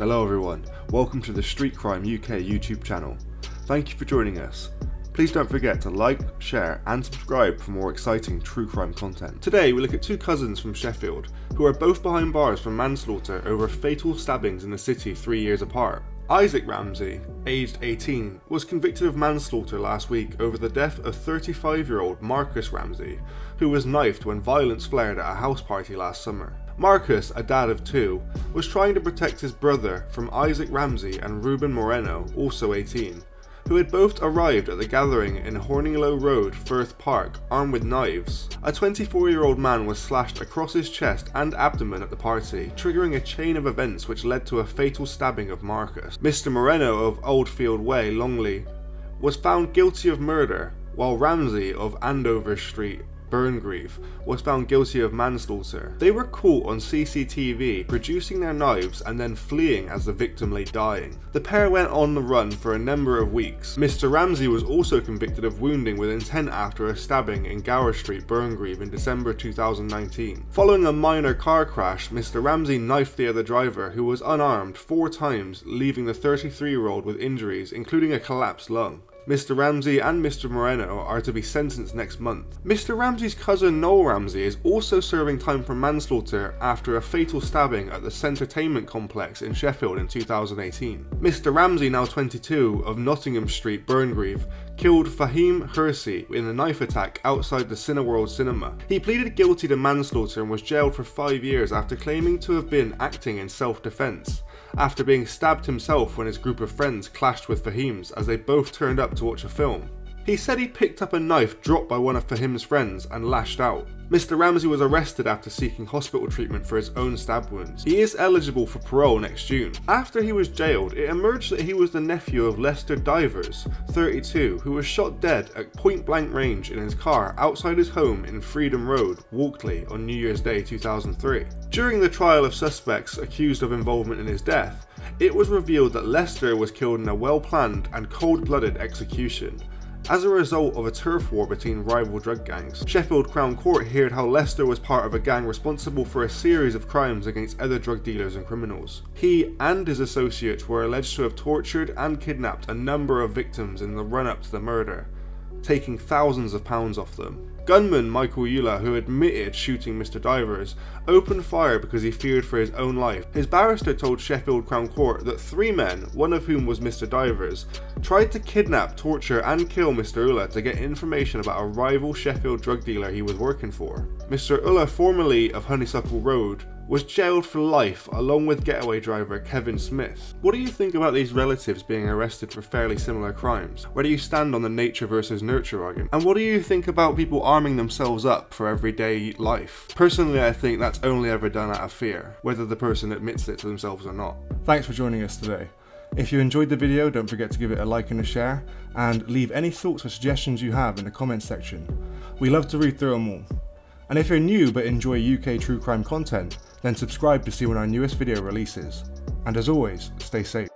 Hello everyone, welcome to the Street Crime UK YouTube channel. Thank you for joining us. Please don't forget to like, share and subscribe for more exciting true crime content. Today we look at two cousins from Sheffield who are both behind bars for manslaughter over fatal stabbings in the city 3 years apart. Isaac Ramsey, aged 18, was convicted of manslaughter last week over the death of 35-year-old Marcus Ramsey, who was knifed when violence flared at a house party last summer. Marcus, a dad of two, was trying to protect his brother from Isaac Ramsey and Ruben Moreno, also 18, who had both arrived at the gathering in Horninglow Road, Firth Park, armed with knives. A 24-year-old man was slashed across his chest and abdomen at the party, triggering a chain of events which led to a fatal stabbing of Marcus. Mr. Moreno of Oldfield Way, Longley, was found guilty of murder, while Ramsey of Andover Street, Burngreave, was found guilty of manslaughter. They were caught on CCTV producing their knives and then fleeing as the victim lay dying. The pair went on the run for a number of weeks. Mr. Ramsey was also convicted of wounding with intent after a stabbing in Gower Street, Burngreave in December 2019. Following a minor car crash, Mr. Ramsey knifed the other driver, who was unarmed, 4 times, leaving the 33-year-old with injuries, including a collapsed lung. Mr. Ramsey and Mr. Moreno are to be sentenced next month. Mr. Ramsey's cousin Noel Ramsey is also serving time for manslaughter after a fatal stabbing at the Centertainment complex in Sheffield in 2018. Mr. Ramsey, now 22, of Nottingham Street, Burngreave, killed Fahim Hersey in a knife attack outside the Cineworld cinema. He pleaded guilty to manslaughter and was jailed for 5 years after claiming to have been acting in self-defense, after being stabbed himself when his group of friends clashed with Fahim's as they both turned up to watch a film. He said he picked up a knife dropped by one of Fahim's friends and lashed out. Mr. Ramsey was arrested after seeking hospital treatment for his own stab wounds. He is eligible for parole next June. After he was jailed, it emerged that he was the nephew of Lester Divers, 32, who was shot dead at point-blank range in his car outside his home in Freedom Road, Walkley, on New Year's Day 2003. During the trial of suspects accused of involvement in his death, it was revealed that Lester was killed in a well-planned and cold-blooded execution as a result of a turf war between rival drug gangs. Sheffield Crown Court heard how Lester was part of a gang responsible for a series of crimes against other drug dealers and criminals. He and his associates were alleged to have tortured and kidnapped a number of victims in the run-up to the murder, taking thousands of pounds off them. Gunman Michael Euler, who admitted shooting Mr. Divers, opened fire because he feared for his own life. His barrister told Sheffield Crown Court that 3 men, one of whom was Mr. Divers, tried to kidnap, torture and kill Mr. Euler to get information about a rival Sheffield drug dealer he was working for. Mr. Euler, formerly of Honeysuckle Road, was jailed for life along with getaway driver Kevin Smith. What do you think about these relatives being arrested for fairly similar crimes? Where do you stand on the nature versus nurture argument? And what do you think about people arming themselves up for everyday life? Personally, I think that's only ever done out of fear, whether the person admits it to themselves or not. Thanks for joining us today. If you enjoyed the video, don't forget to give it a like and a share, and leave any thoughts or suggestions you have in the comments section. We love to read through them all. And if you're new but enjoy UK true crime content, then subscribe to see when our newest video releases. And as always, stay safe.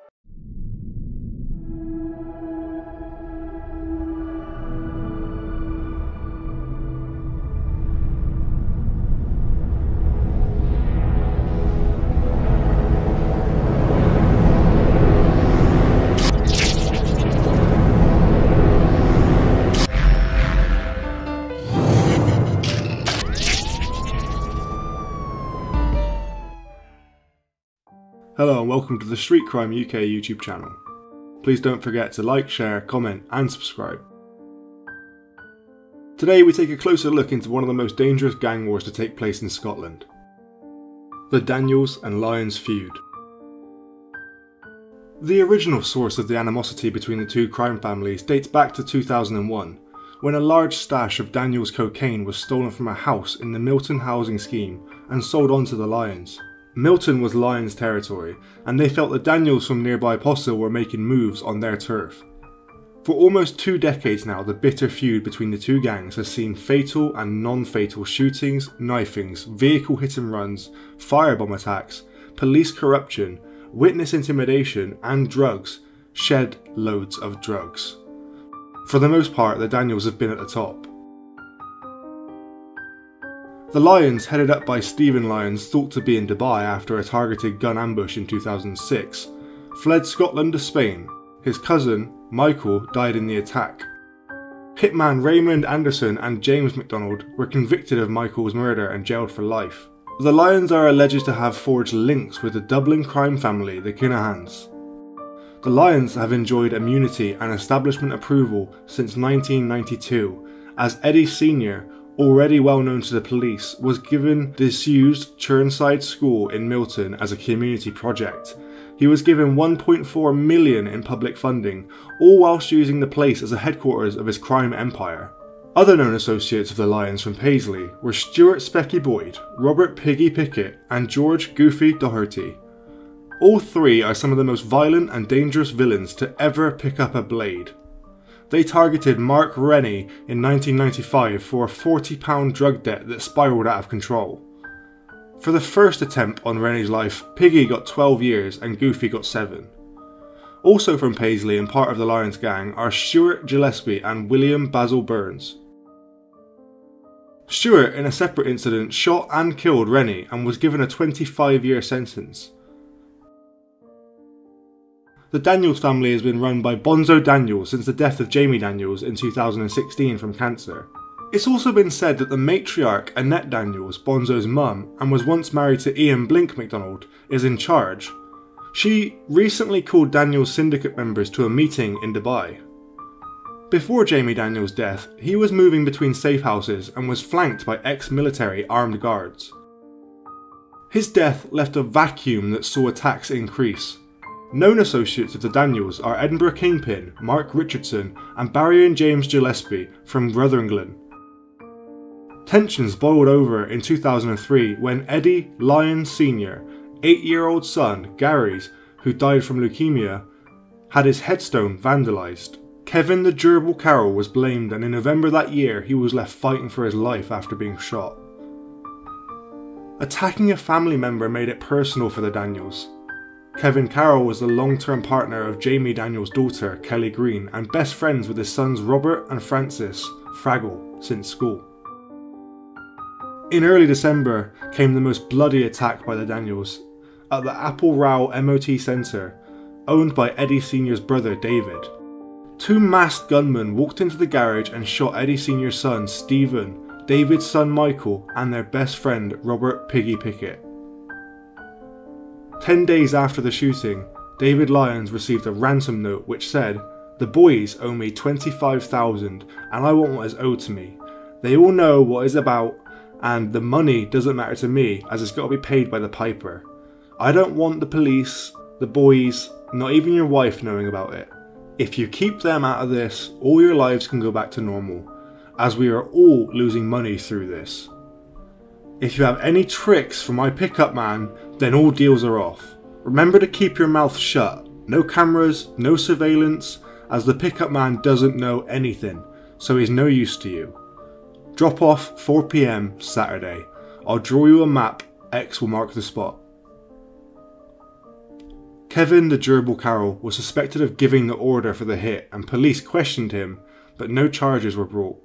Hello and welcome to the Street Crime UK YouTube channel. Please don't forget to like, share, comment and subscribe. Today we take a closer look into one of the most dangerous gang wars to take place in Scotland. The Daniels and Lyons feud. The original source of the animosity between the two crime families dates back to 2001, when a large stash of Daniels cocaine was stolen from a house in the Milton housing scheme and sold on to the Lyons. Milton was Lyons' territory, and they felt the Daniels from nearby Possil were making moves on their turf. For almost 2 decades now, the bitter feud between the two gangs has seen fatal and non-fatal shootings, knifings, vehicle hit and runs, firebomb attacks, police corruption, witness intimidation and drugs, shed loads of drugs. For the most part, the Daniels have been at the top. The Lions, headed up by Stephen Lyons, thought to be in Dubai after a targeted gun ambush in 2006, fled Scotland to Spain. His cousin, Michael, died in the attack. Hitman Raymond Anderson and James McDonald were convicted of Michael's murder and jailed for life. The Lions are alleged to have forged links with the Dublin crime family, the Kinahans. The Lions have enjoyed immunity and establishment approval since 1992, as Eddie Sr., already well known to the police, was given disused Churnside School in Milton as a community project. He was given $1.4 million in public funding, all whilst using the place as a headquarters of his crime empire. Other known associates of the Lions from Paisley were Stuart Specky Boyd, Robert Piggy Pickett, and George Goofy Doherty. All three are some of the most violent and dangerous villains to ever pick up a blade. They targeted Mark Rennie in 1995 for a £40 drug debt that spiralled out of control. For the first attempt on Rennie's life, Piggy got 12 years and Goofy got 7. Also from Paisley and part of the Lions gang are Stuart Gillespie and William Basil Burns. Stuart, in a separate incident, shot and killed Rennie and was given a 25-year sentence. The Daniels family has been run by Bonzo Daniels since the death of Jamie Daniels in 2016 from cancer. It's also been said that the matriarch Annette Daniels, Bonzo's mum, and was once married to Ian Blink MacDonald, is in charge. She recently called Daniels' syndicate members to a meeting in Dubai. Before Jamie Daniels' death, he was moving between safe houses and was flanked by ex-military armed guards. His death left a vacuum that saw attacks increase. Known associates of the Daniels are Edinburgh Kingpin, Mark Richardson, and Barry and James Gillespie from Rutherglen. Tensions boiled over in 2003 when Eddie Lyons Sr., 8-year-old son Gary's, who died from leukemia, had his headstone vandalised. Kevin the Gerbil Carroll was blamed, and in November that year he was left fighting for his life after being shot. Attacking a family member made it personal for the Daniels. Kevin Carroll was the long-term partner of Jamie Daniels' daughter, Kelly Green, and best friends with his sons Robert and Francis Fraggle since school. In early December came the most bloody attack by the Daniels at the Apple Row MOT Centre, owned by Eddie Sr.'s brother David. 2 masked gunmen walked into the garage and shot Eddie Sr.'s son Stephen, David's son Michael, and their best friend Robert Piggy Pickett. 10 days after the shooting, David Lyons received a ransom note which said, "The boys owe me $25,000 and I want what is owed to me. They all know what it's about and the money doesn't matter to me as it's got to be paid by the piper. I don't want the police, the boys, not even your wife knowing about it. If you keep them out of this, all your lives can go back to normal, as we are all losing money through this. If you have any tricks for my pickup man, then all deals are off. Remember to keep your mouth shut. No cameras, no surveillance, as the pickup man doesn't know anything, so he's no use to you. Drop off 4 PM Saturday. I'll draw you a map, X will mark the spot." Kevin the Gerbil Carroll was suspected of giving the order for the hit and police questioned him, but no charges were brought.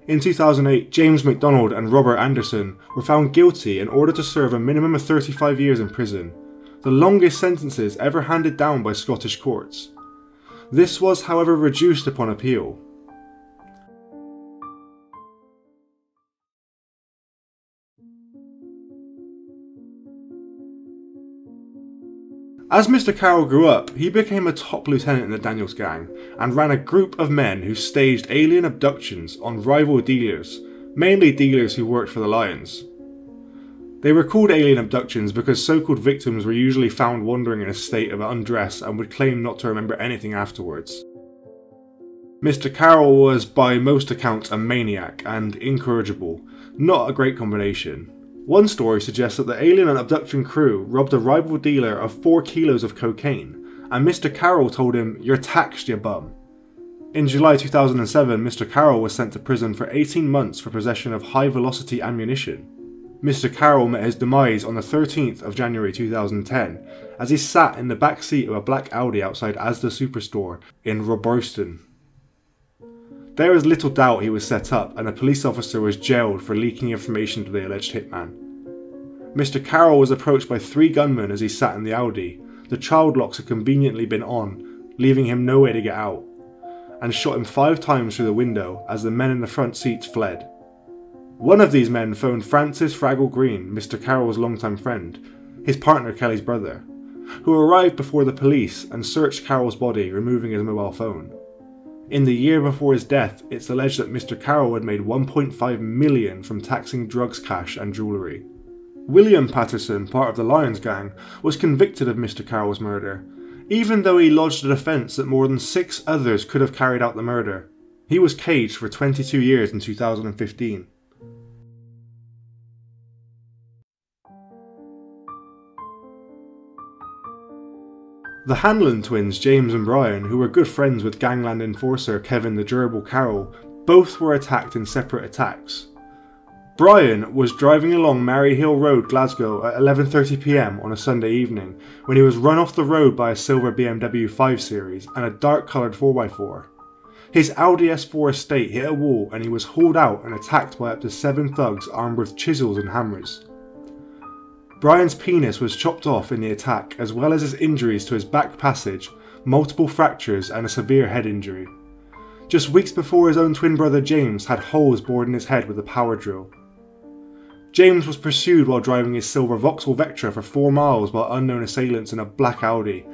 In 2008, James McDonald and Robert Anderson were found guilty and ordered to serve a minimum of 35 years in prison, the longest sentences ever handed down by Scottish courts. This was, however, reduced upon appeal. As Mr. Carroll grew up, he became a top lieutenant in the Daniels gang and ran a group of men who staged alien abductions on rival dealers, mainly dealers who worked for the Lions. They were called alien abductions because so-called victims were usually found wandering in a state of undress and would claim not to remember anything afterwards. Mr. Carroll was by most accounts a maniac and incorrigible, not a great combination. One story suggests that the alien and abduction crew robbed a rival dealer of 4 kilos of cocaine, and Mr. Carroll told him, "You're taxed, you bum." In July 2007, Mr. Carroll was sent to prison for 18 months for possession of high-velocity ammunition. Mr. Carroll met his demise on the 13th of January 2010, as he sat in the back seat of a black Audi outside Asda Superstore in Robertson. There is little doubt he was set up, and a police officer was jailed for leaking information to the alleged hitman. Mr. Carroll was approached by 3 gunmen as he sat in the Audi. The child locks had conveniently been on, leaving him no way to get out, and shot him 5 times through the window as the men in the front seats fled. One of these men phoned Francis Fraggle Green, Mr. Carroll's longtime friend, his partner Kelly's brother, who arrived before the police and searched Carroll's body, removing his mobile phone. In the year before his death, it's alleged that Mr. Carroll had made $1.5 million from taxing drugs, cash and jewellery. William Patterson, part of the Lions gang, was convicted of Mr. Carroll's murder, even though he lodged a defence that more than 6 others could have carried out the murder. He was caged for 22 years in 2015. The Hanlon twins, James and Brian, who were good friends with gangland enforcer Kevin the Gerbil Carroll, both were attacked in separate attacks. Brian was driving along Mary Hill Road, Glasgow at 11:30 PM on a Sunday evening when he was run off the road by a silver BMW 5 Series and a dark coloured 4x4. His Audi S4 estate hit a wall and he was hauled out and attacked by up to 7 thugs armed with chisels and hammers. Brian's penis was chopped off in the attack, as well as his injuries to his back passage, multiple fractures and a severe head injury. Just weeks before, his own twin brother James had holes bored in his head with a power drill. James was pursued while driving his silver Vauxhall Vectra for 4 miles by unknown assailants in a black Audi.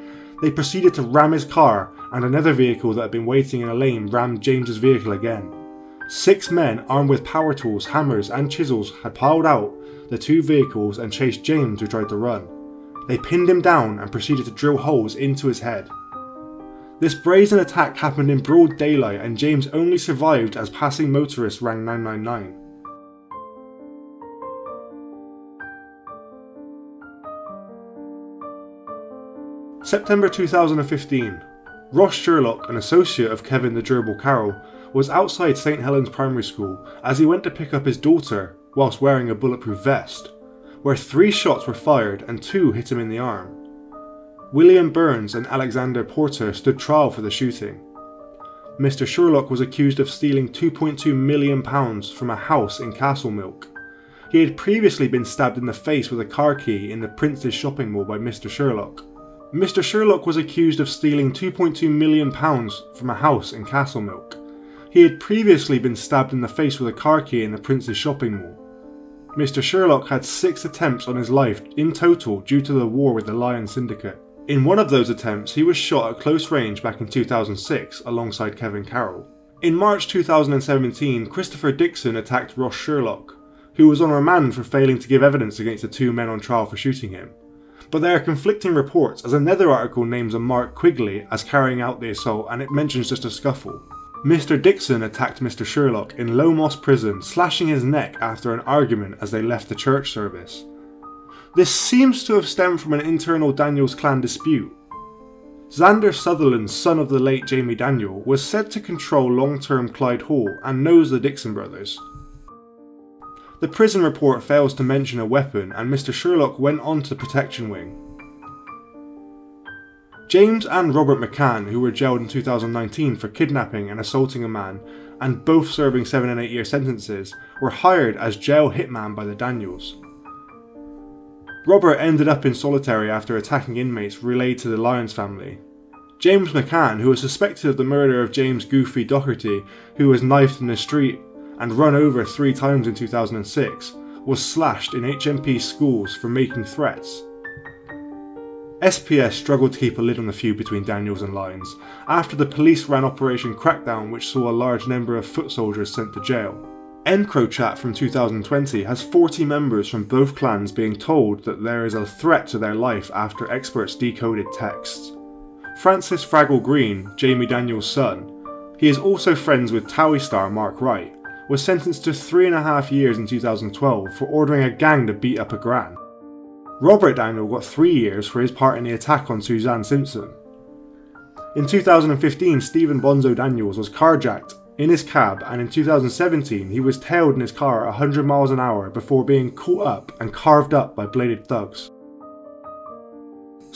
They proceeded to ram his car, and another vehicle that had been waiting in a lane rammed James's vehicle again. 6 men armed with power tools, hammers and chisels had piled out the 2 vehicles and chased James, who tried to run. They pinned him down and proceeded to drill holes into his head. This brazen attack happened in broad daylight and James only survived as passing motorists rang 999. September 2015. Ross Sherlock, an associate of Kevin the Gerbil Carroll, was outside St Helens Primary School as he went to pick up his daughter whilst wearing a bulletproof vest, where 3 shots were fired and 2 hit him in the arm. William Burns and Alexander Porter stood trial for the shooting. Mr. Sherlock was accused of stealing £2.2 million from a house in Castlemilk. He had previously been stabbed in the face with a car key in the Prince's shopping mall by Mr. Sherlock. Mr. Sherlock was accused of stealing £2.2 million from a house in Castlemilk. He had previously been stabbed in the face with a car key in the Prince's shopping mall. Mr. Sherlock had 6 attempts on his life in total due to the war with the Lion Syndicate. In one of those attempts, he was shot at close range back in 2006 alongside Kevin Carroll. In March 2017, Christopher Dixon attacked Ross Sherlock, who was on remand for failing to give evidence against the 2 men on trial for shooting him. But there are conflicting reports, as another article names a Mark Quigley as carrying out the assault and it mentions just a scuffle. Mr. Dixon attacked Mr. Sherlock in Low Moss Prison, slashing his neck after an argument as they left the church service. This seems to have stemmed from an internal Daniels clan dispute. Xander Sutherland, son of the late Jamie Daniel, was said to control long-term Clyde Hall and knows the Dixon brothers. The prison report fails to mention a weapon and Mr. Sherlock went on to the protection wing. James and Robert McCann, who were jailed in 2019 for kidnapping and assaulting a man, and both serving 7 and 8 year sentences, were hired as jail hitman by the Daniels. Robert ended up in solitary after attacking inmates related to the Lyons family. James McCann, who was suspected of the murder of James Goofy Doherty, who was knifed in the street and run over 3 times in 2006, was slashed in HMP schools for making threats. SPS struggled to keep a lid on the feud between Daniels and Lyons, after the police ran Operation Crackdown, which saw a large number of foot soldiers sent to jail. EncroChat from 2020 has 40 members from both clans being told that there is a threat to their life after experts decoded texts. Francis Fraggle Green, Jamie Daniels' son, he is also friends with Towie star Mark Wright, was sentenced to 3.5 years in 2012 for ordering a gang to beat up a gran. Robert Daniel got 3 years for his part in the attack on Suzanne Simpson. In 2015, Stephen Bonzo Daniels was carjacked in his cab, and in 2017 he was tailed in his car at 100 miles an hour before being caught up and carved up by bladed thugs.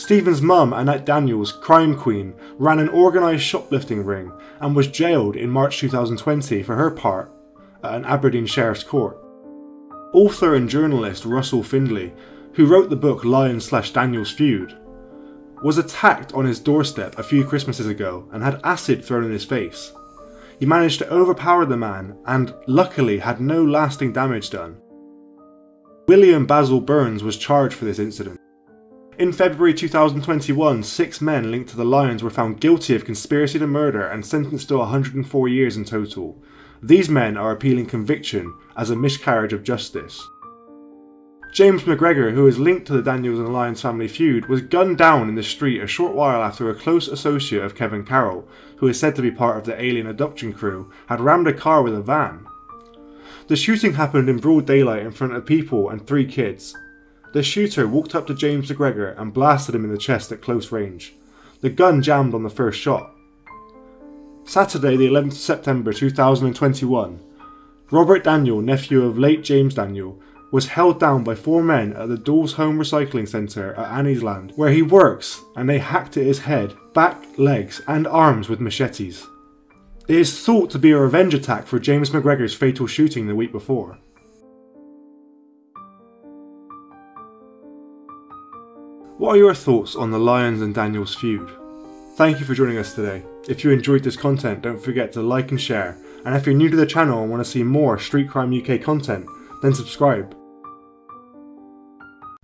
Stephen's mum, Annette Daniels, crime queen, ran an organised shoplifting ring and was jailed in March 2020 for her part at an Aberdeen Sheriff's Court. Author and journalist Russell Findlay, who wrote the book Lion/Daniels Feud, was attacked on his doorstep a few Christmases ago and had acid thrown in his face. He managed to overpower the man and, luckily, had no lasting damage done. William Basil Burns was charged for this incident. In February 2021, 6 men linked to the Lions were found guilty of conspiracy to murder and sentenced to 104 years in total. These men are appealing conviction as a miscarriage of justice. James McGregor, who is linked to the Daniels and Lyons family feud, was gunned down in the street a short while after a close associate of Kevin Carroll, who is said to be part of the alien abduction crew, had rammed a car with a van. The shooting happened in broad daylight in front of people and 3 kids. The shooter walked up to James McGregor and blasted him in the chest at close range. The gun jammed on the first shot. Saturday, the 11th of September 2021, Robert Daniel, nephew of late James Daniel, was held down by 4 men at the Dawes Home Recycling Centre at Anniesland, where he works, and they hacked at his head, back, legs and arms with machetes. It is thought to be a revenge attack for James McGregor's fatal shooting the week before. What are your thoughts on the Lyons and Daniels feud? Thank you for joining us today. If you enjoyed this content, don't forget to like and share, and if you're new to the channel and want to see more Street Crime UK content, then subscribe.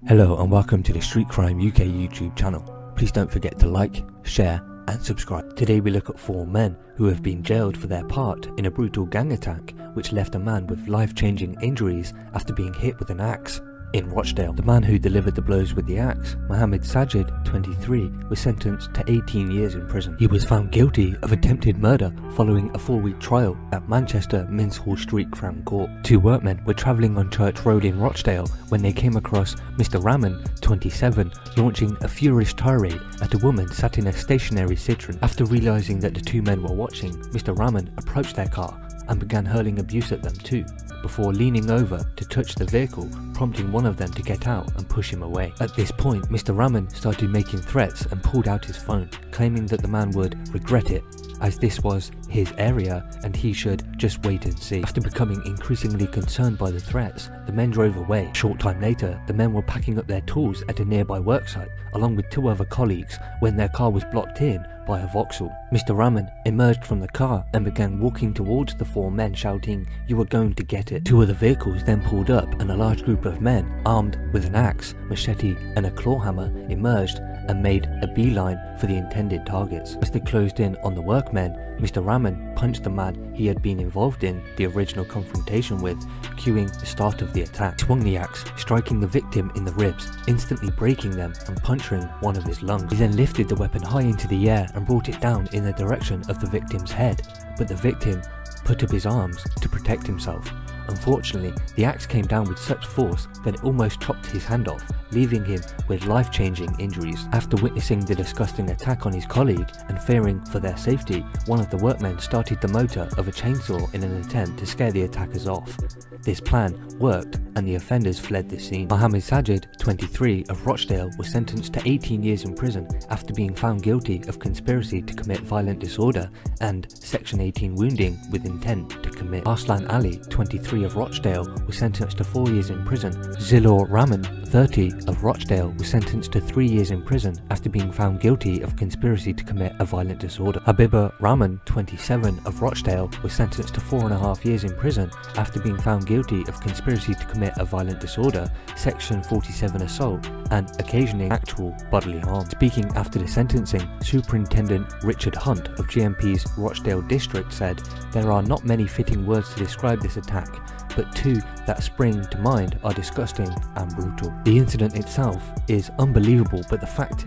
Hello and welcome to the Street Crime UK YouTube channel. Please don't forget to like, share and subscribe. Today we look at 4 men who have been jailed for their part in a brutal gang attack which left a man with life-changing injuries after being hit with an axe in Rochdale. The man who delivered the blows with the axe, Mohammed Sajid, 23, was sentenced to 18 years in prison. He was found guilty of attempted murder following a 4-week trial at Manchester Minshall Street Crown Court. 2 workmen were travelling on Church Road in Rochdale when they came across Mr. Rahman, 27, launching a furious tirade at a woman sat in a stationary Citroen. After realising that the 2 men were watching, Mr. Rahman approached their car and began hurling abuse at them too, before leaning over to touch the vehicle, prompting one of them to get out and push him away. At this point, Mr. Rahman started making threats and pulled out his phone, claiming that the man would regret it, as this was his area and he should just wait and see. After becoming increasingly concerned by the threats, the men drove away. A short time later, the men were packing up their tools at a nearby worksite, along with 2 other colleagues, when their car was blocked in by a Vauxhall. Mr. Rahman emerged from the car and began walking towards the 4 men, shouting, "You are going to get it." 2 other vehicles then pulled up and a large group of men, armed with an axe, machete and a claw hammer, emerged and made a beeline for the intended targets. As they closed in on the workmen, Mr. Rahman punched the man he had been involved in the original confrontation with, cueing the start of the attack. He swung the axe, striking the victim in the ribs, instantly breaking them and puncturing one of his lungs. He then lifted the weapon high into the air and brought it down in the direction of the victim's head, but the victim put up his arms to protect himself. Unfortunately, the axe came down with such force that it almost chopped his hand off, leaving him with life-changing injuries. After witnessing the disgusting attack on his colleague and fearing for their safety, one of the workmen started the motor of a chainsaw in an attempt to scare the attackers off. This plan worked and the offenders fled the scene. Mohammed Sajid, 23, of Rochdale, was sentenced to 18 years in prison after being found guilty of conspiracy to commit violent disorder and Section 18 wounding with intent to commit. Arslan Ali, 23, of Rochdale, was sentenced to 4 years in prison. Zilor Rahman, 30, of Rochdale, was sentenced to 3 years in prison after being found guilty of conspiracy to commit a violent disorder. Habiba Rahman, 27, of Rochdale, was sentenced to 4.5 years in prison after being found guilty of conspiracy to commit a violent disorder, Section 47 assault, and occasioning actual bodily harm. Speaking after the sentencing, Superintendent Richard Hunt of GMP's Rochdale District said, "There are not many fitting words to describe this attack, but 2 that spring to mind are disgusting and brutal." The incident itself is unbelievable, but the fact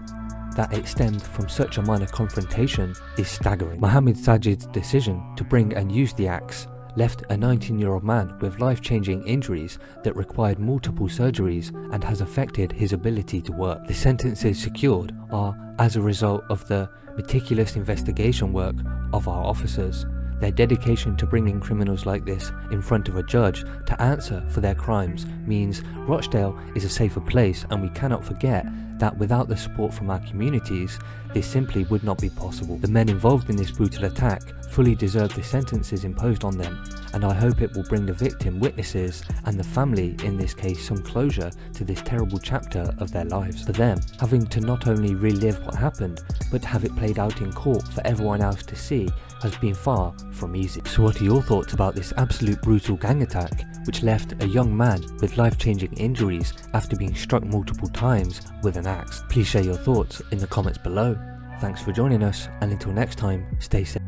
that it stemmed from such a minor confrontation is staggering. Mohammed Sajid's decision to bring and use the axe left a 19-year-old man with life-changing injuries that required multiple surgeries and has affected his ability to work. The sentences secured are as a result of the meticulous investigation work of our officers. Their dedication to bringing criminals like this in front of a judge to answer for their crimes means Rochdale is a safer place, and we cannot forget that without the support from our communities, this simply would not be possible. The men involved in this brutal attack fully deserve the sentences imposed on them, and I hope it will bring the victim, witnesses, and the family in this case some closure to this terrible chapter of their lives. For them, having to not only relive what happened, but have it played out in court for everyone else to see has been far from easy. So what are your thoughts about this absolute brutal gang attack, which left a young man with life-changing injuries after being struck multiple times with an axe? Please share your thoughts in the comments below. Thanks for joining us, and until next time, stay safe.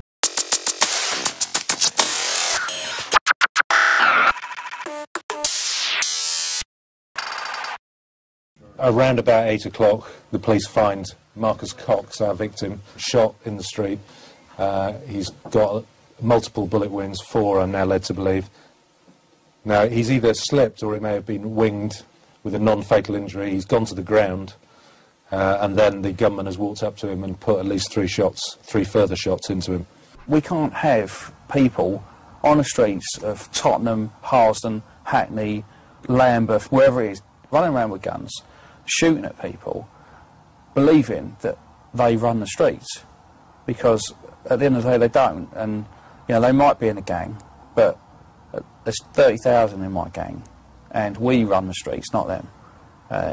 Around about 8 o'clock, the police find Marcus Cox, our victim, shot in the street. He's got multiple bullet wounds, 4 I'm now led to believe. Now, he's either slipped or he may have been winged with a non-fatal injury. He's gone to the ground, and then the gunman has walked up to him and put at least 3 further shots into him. We can't have people on the streets of Tottenham, Harsden, Hackney, Lambeth, wherever it is, running around with guns, shooting at people, believing that they run the streets, because at the end of the day they don't. And you know, they might be in a gang, but there's 30,000 in my gang, and we run the streets, not them,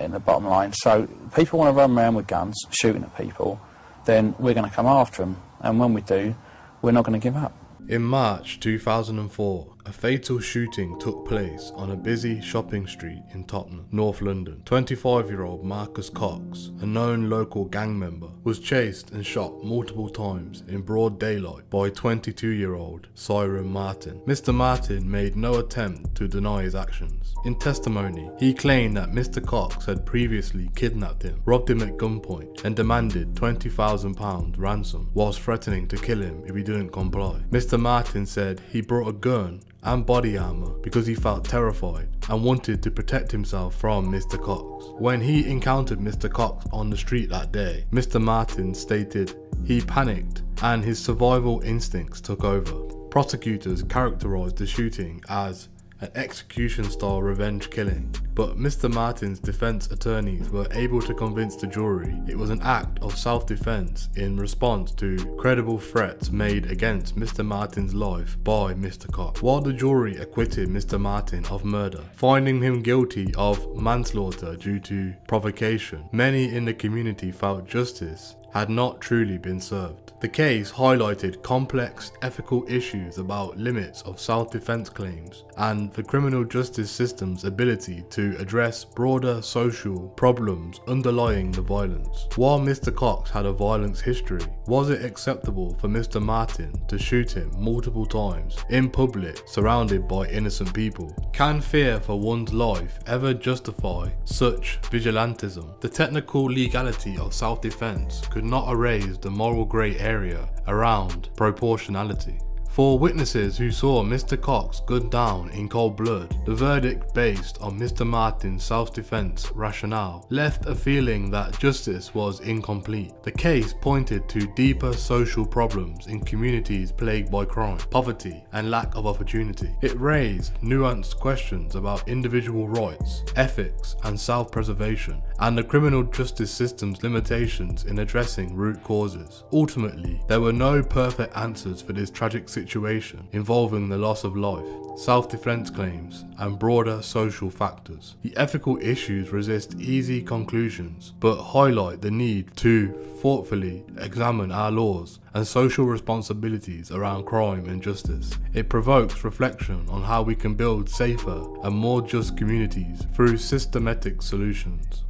in the bottom line. So people want to run around with guns, shooting at people, then we're going to come after them, and when we do, we're not going to give up. In March 2004, a fatal shooting took place on a busy shopping street in Tottenham, North London. 25-year-old Marcus Cox, a known local gang member, was chased and shot multiple times in broad daylight by 22-year-old Cyril Martin. Mr. Martin made no attempt to deny his actions. In testimony, he claimed that Mr. Cox had previously kidnapped him, robbed him at gunpoint, and demanded £20,000 ransom, whilst threatening to kill him if he didn't comply. Mr. Martin said he brought a gun and body armour because he felt terrified and wanted to protect himself from Mr. Cox. When he encountered Mr. Cox on the street that day, Mr. Martin stated he panicked and his survival instincts took over. Prosecutors characterised the shooting as an execution-style revenge killing, but Mr. Martin's defence attorneys were able to convince the jury it was an act of self-defence in response to credible threats made against Mr. Martin's life by Mr. Cox. While the jury acquitted Mr. Martin of murder, finding him guilty of manslaughter due to provocation, many in the community felt justice had not truly been served. The case highlighted complex ethical issues about limits of self-defense claims and the criminal justice system's ability to address broader social problems underlying the violence. While Mr. Cox had a violence history, was it acceptable for Mr. Martin to shoot him multiple times in public surrounded by innocent people? Can fear for one's life ever justify such vigilantism? The technical legality of self-defense could not erase the moral grey area around proportionality. For witnesses who saw Mr. Cox gunned down in cold blood, the verdict based on Mr. Martin's self-defense rationale left a feeling that justice was incomplete. The case pointed to deeper social problems in communities plagued by crime, poverty, and lack of opportunity. It raised nuanced questions about individual rights, ethics, and self-preservation, and the criminal justice system's limitations in addressing root causes. Ultimately, there were no perfect answers for this tragic situation involving the loss of life, self-defense claims, and broader social factors. The ethical issues resist easy conclusions, but highlight the need to thoughtfully examine our laws and social responsibilities around crime and justice. It provokes reflection on how we can build safer and more just communities through systematic solutions.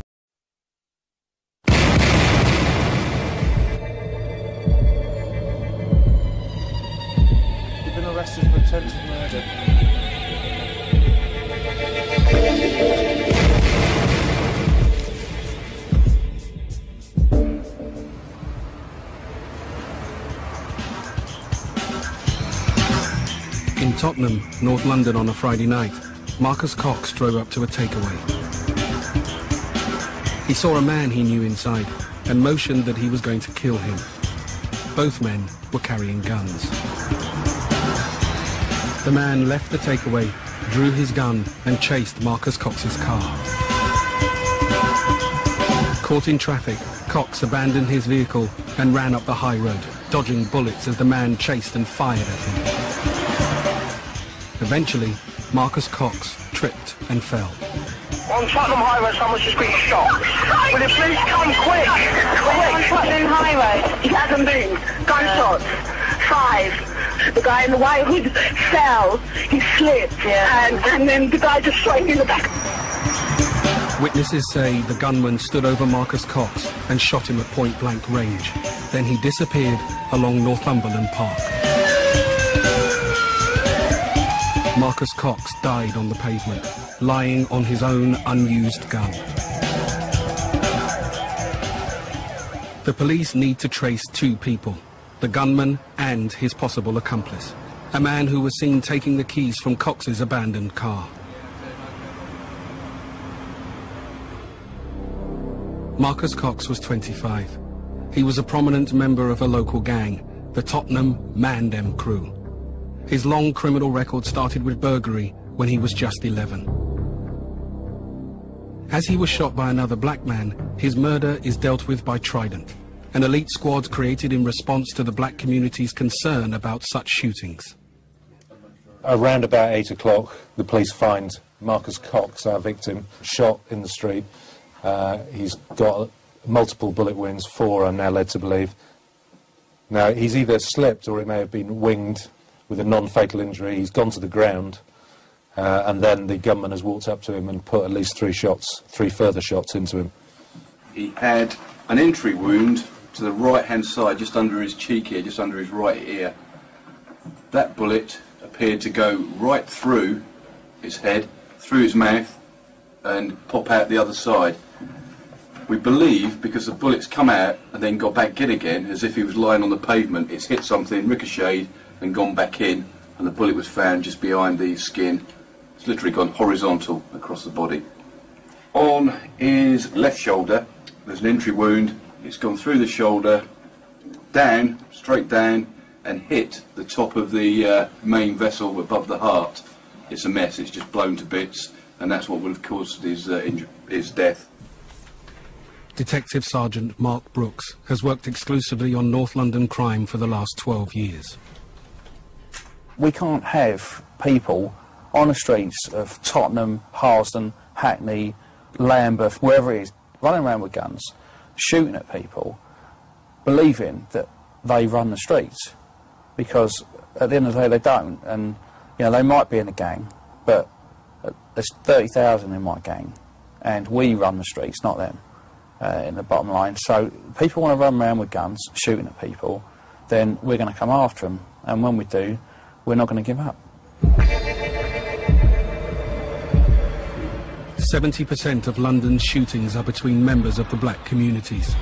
Arrested for attempted murder. In Tottenham, North London on a Friday night, Marcus Cox drove up to a takeaway. He saw a man he knew inside and motioned that he was going to kill him. Both men were carrying guns. The man left the takeaway, drew his gun and chased Marcus Cox's car. Caught in traffic, Cox abandoned his vehicle and ran up the high road, dodging bullets as the man chased and fired at him. Eventually, Marcus Cox tripped and fell. On Tottenham High Road, someone's just been shot. Will you please come quick? On Tottenham High Road? He hasn't been. Gunshots. 5. The guy in the white hood fell. He slipped. Yeah. And then the guy just shot him in the back. Witnesses say the gunman stood over Marcus Cox and shot him at point-blank range. Then he disappeared along Northumberland Park. Marcus Cox died on the pavement, lying on his own unused gun. The police need to trace 2 people, the gunman and his possible accomplice, a man who was seen taking the keys from Cox's abandoned car. Marcus Cox was 25. He was a prominent member of a local gang, the Tottenham Man-Dem crew. His long criminal record started with burglary when he was just 11. As he was shot by another black man, his murder is dealt with by Trident, an elite squad created in response to the black community's concern about such shootings. Around about 8 o'clock, the police find Marcus Cox, our victim, shot in the street. He's got multiple bullet wounds, 4 I'm now led to believe. Now, he's either slipped or it may have been winged with a non-fatal injury. He's gone to the ground, and then the gunman has walked up to him and put at least 3 further shots into him. He had an entry wound to the right-hand side, just under his cheek here, just under his right ear. That bullet appeared to go right through his head, through his mouth, and pop out the other side. We believe, because the bullets come out and then got back in again, as if he was lying on the pavement, it's hit something, ricocheted, and gone back in, and the bullet was found just behind the skin. It's literally gone horizontal across the body. On his left shoulder, there's an entry wound. It's gone through the shoulder, down, straight down, and hit the top of the main vessel above the heart. It's a mess, it's just blown to bits, and that's what would have caused his death. Detective Sergeant Mark Brooks has worked exclusively on North London crime for the last 12 years. We can't have people on the streets of Tottenham, Harsden, Hackney, Lambeth, wherever it is, running around with guns, shooting at people, believing that they run the streets. Because at the end of the day they don't, and you know, they might be in a gang, but there's 30,000 in my gang, and we run the streets, not them, in the bottom line. So people want to run around with guns, shooting at people, then we're going to come after them, and when we do, we're not going to give up. 70% of London's shootings are between members of the black communities.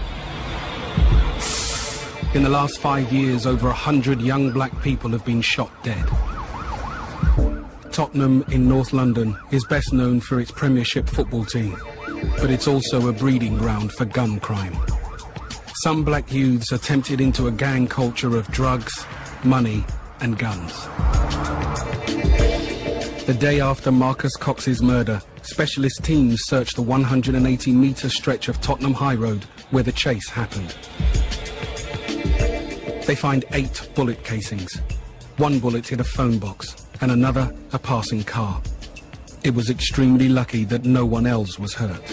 In the last 5 years, over 100 young black people have been shot dead. Tottenham in North London is best known for its Premiership football team, but it's also a breeding ground for gun crime. Some black youths are tempted into a gang culture of drugs, money, and guns. The day after Marcus Cox's murder, specialist teams searched the 180-metre stretch of Tottenham High Road where the chase happened. They find 8 bullet casings. 1 bullet hit a phone box, and another a passing car. It was extremely lucky that no one else was hurt.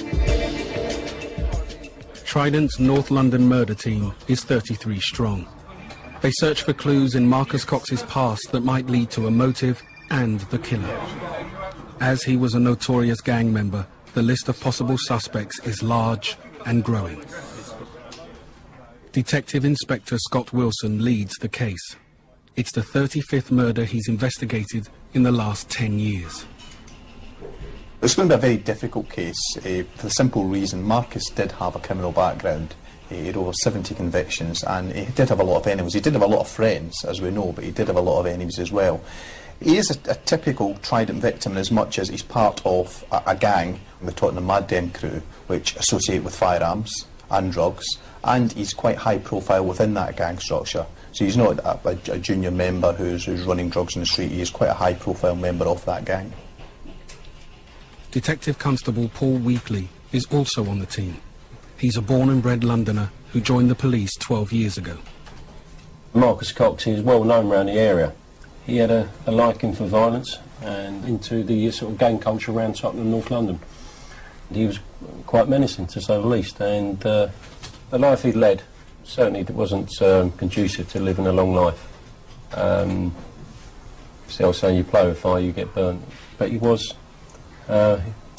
Trident's North London murder team is 33 strong. They search for clues in Marcus Cox's past that might lead to a motive and the killer. As he was a notorious gang member, the list of possible suspects is large and growing. Detective Inspector Scott Wilson leads the case. It's the 35th murder he's investigated in the last 10 years. It's going to be a very difficult case for the simple reason Marcus did have a criminal background. He had over 70 convictions, and he did have a lot of enemies. He did have a lot of friends, as we know, but he did have a lot of enemies as well. He is a typical Trident victim in as much as he's part of a gang, the Tottenham Man-Dem crew, which associate with firearms and drugs, and he's quite high profile within that gang structure. So he's not a junior member who's running drugs in the street. He is quite a high profile member of that gang. Detective Constable Paul Weekly is also on the team. He's a born and bred Londoner who joined the police 12 years ago. Marcus Cox is well known around the area. He had a liking for violence and into the sort of gang culture around Tottenham, North London. He was quite menacing, to say the least, and the life he'd led certainly wasn't conducive to living a long life. Still saying you play with fire, you get burnt. But he was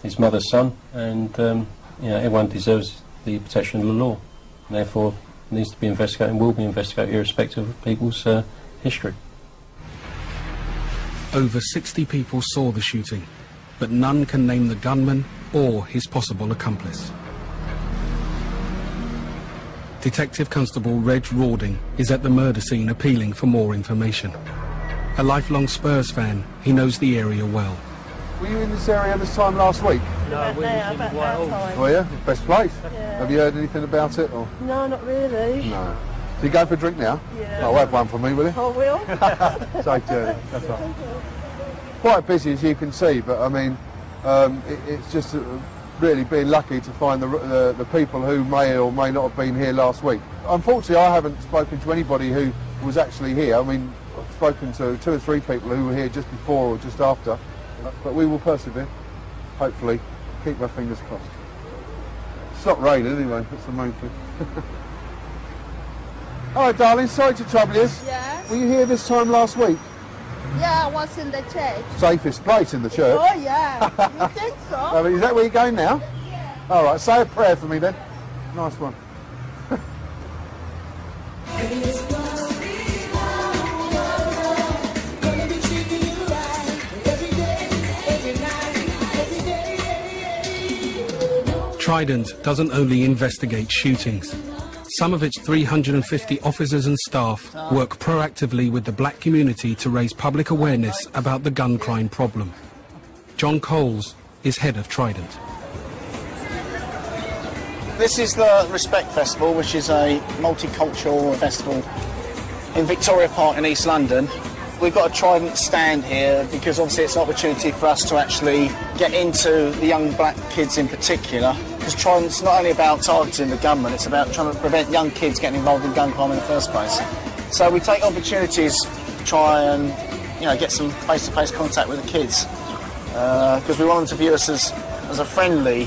his mother's son, and you know, everyone deserves the protection of the law. And therefore, needs to be investigated and will be investigated irrespective of people's history. Over 60 people saw the shooting, but none can name the gunman or his possible accomplice. Detective Constable Reg Rawding is at the murder scene appealing for more information. A lifelong Spurs fan, he knows the area well. Were you in this area this time last week? No, we were in Whitehall. Were you? Best place? Yeah. Have you heard anything about it? Or? No, not really. No. So you going for a drink now? Yeah. Oh, have one for me, will you? I will. Safe journey, that's right. Quite busy as you can see, but I mean, it's just really being lucky to find the people who may or may not have been here last week. Unfortunately, I haven't spoken to anybody who was actually here. I mean, I've spoken to 2 or 3 people who were here just before or just after, but we will persevere, hopefully. Keep our fingers crossed. It's not raining anyway, that's the main thing. Hello, darling, sorry to trouble you. Yes? Were you here this time last week? Yeah, I was in the church. Safest place in the church. Oh, yeah. You think so? I mean, is that where you're going now? Yeah. All right, say a prayer for me then. Nice one. Trident doesn't only investigate shootings. Some of its 350 officers and staff work proactively with the black community to raise public awareness about the gun crime problem. John Coles is head of Trident. This is the Respect Festival, which is a multicultural festival in Victoria Park in East London. We've got a Trident stand here because obviously it's an opportunity for us to actually get into the young black kids in particular, because Trident's not only about targeting the gunman, it's about trying to prevent young kids getting involved in gun crime in the first place. So we take opportunities to try and, you know, get some face-to-face contact with the kids, because we want them to view us as a friendly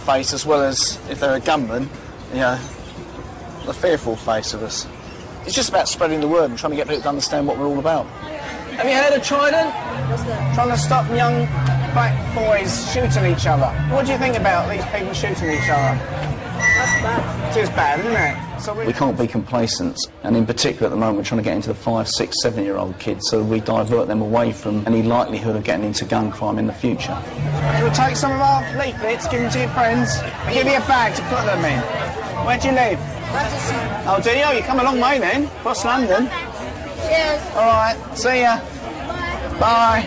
face, as well as, if they're a gunman, you know, the fearful face of us. It's just about spreading the word and trying to get people to understand what we're all about. Have you heard of Trident? What's that? Trying to stop young black boys shooting each other. What do you think about these people shooting each other? That's bad. It is bad, isn't it? So we can't be complacent, and in particular at the moment we're trying to get into the 5, 6, 7-year-old kids, so we divert them away from any likelihood of getting into gun crime in the future. We'll take some of our leaflets, give them to your friends, and give you a bag to put them in. Where do you live? Oh, do you? You come a long way then, across London. Cheers. All right, see ya. Bye.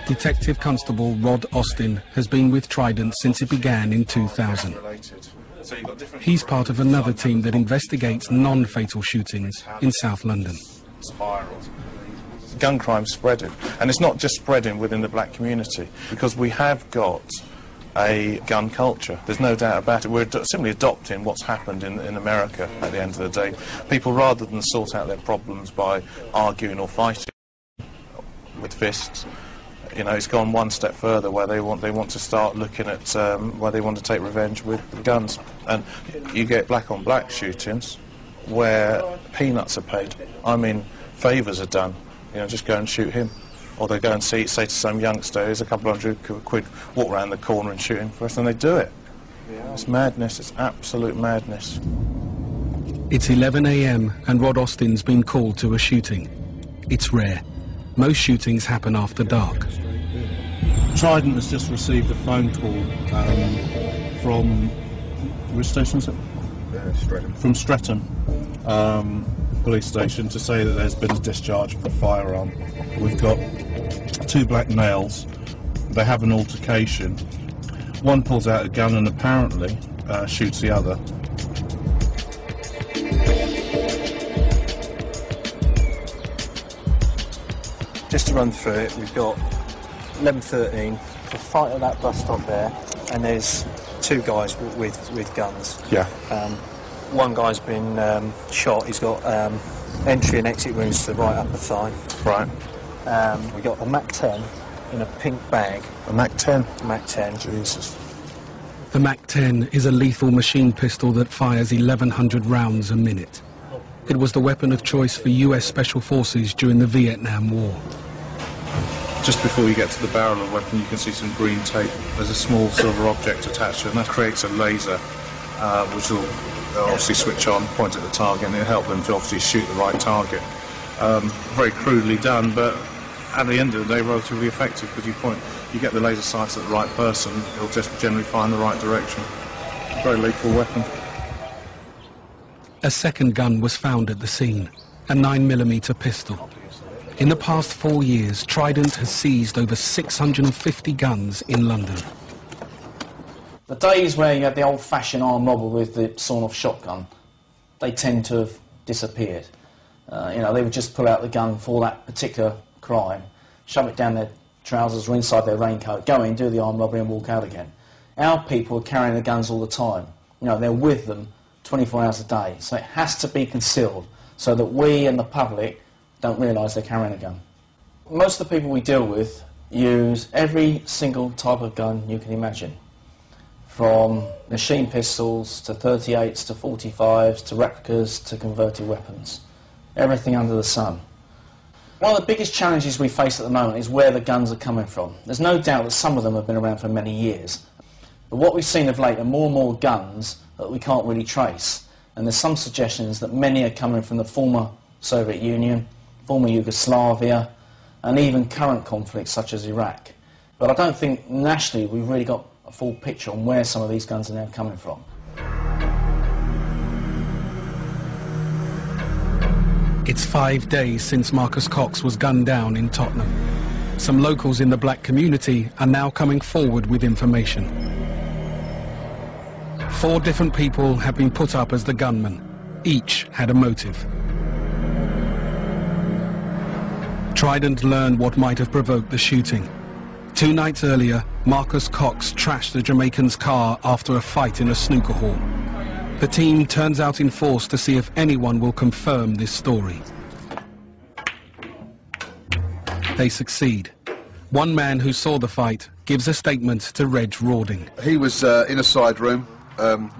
Detective Constable Rod Austin has been with Trident since it began in 2000. He's part of another team that investigates non-fatal shootings in South London. Gun crime spreading, and it's not just spreading within the black community, because we have got a gun culture. There's no doubt about it. We're simply adopting what's happened in America at the end of the day. People, rather than sort out their problems by arguing or fighting with fists, you know, it's gone one step further, where they want to start looking at where they want to take revenge with guns. And you get black on black shootings where peanuts are paid. I mean, favours are done. You know, just go and shoot him. Or they go and say to some youngster, here's a couple £100 walk round the corner and shoot him for us, and they do it. It's madness, it's absolute madness. It's 11 AM and Rod Austin's been called to a shooting. It's rare. Most shootings happen after dark. Trident has just received a phone call from... which station is it? Streatham. From Streatham. police station to say that there's been a discharge of a firearm. We've got 2 black males. They have an altercation. One pulls out a gun and apparently shoots the other. Just to run through it, we've got 11:13, the fight at that bus stop there, and there's 2 guys with guns. Yeah. One guy's been shot. He's got entry and exit wounds to the right upper thigh. Right. We've got a MAC-10 in a pink bag. A MAC-10? MAC-10. Jesus. The MAC-10 is a lethal machine pistol that fires 1,100 rounds a minute. It was the weapon of choice for US Special Forces during the Vietnam War. Just before you get to the barrel of the weapon, you can see some green tape. There's a small silver object attached to it, and that creates a laser, which will obviously switch on, point at the target, and it'll help them to obviously shoot the right target. Very crudely done, but at the end of the day, relatively effective, because you get the laser sights at the right person, it'll just generally find the right direction. Very lethal weapon. A second gun was found at the scene, a 9mm pistol. In the past 4 years, Trident has seized over 650 guns in London. The days where you had the old-fashioned armed robber with the sawn-off shotgun, they tend to have disappeared. They would just pull out the gun for that particular crime, shove it down their trousers or inside their raincoat, go in, do the armed robbery and walk out again. Our people are carrying the guns all the time. They're with them 24 hours a day, so it has to be concealed so that we and the public don't realise they're carrying a gun. Most of the people we deal with use every single type of gun you can imagine, from machine pistols to 38s to 45s to replicas to converted weapons. Everything under the sun. One of the biggest challenges we face at the moment is where the guns are coming from. There's no doubt that some of them have been around for many years, but what we've seen of late are more and more guns that we can't really trace, and there's some suggestions that many are coming from the former Soviet Union, former Yugoslavia, and even current conflicts such as Iraq. But I don't think nationally we've really got a full picture on where some of these guns are now coming from. It's 5 days since Marcus Cox was gunned down in Tottenham. Some locals in the black community are now coming forward with information. 4 different people have been put up as the gunman. Each had a motive. Trident learned what might have provoked the shooting. 2 nights earlier, Marcus Cox trashed the Jamaican's car after a fight in a snooker hall. The team turns out in force to see if anyone will confirm this story. They succeed. One man who saw the fight gives a statement to Reg Rawding. He was in a side room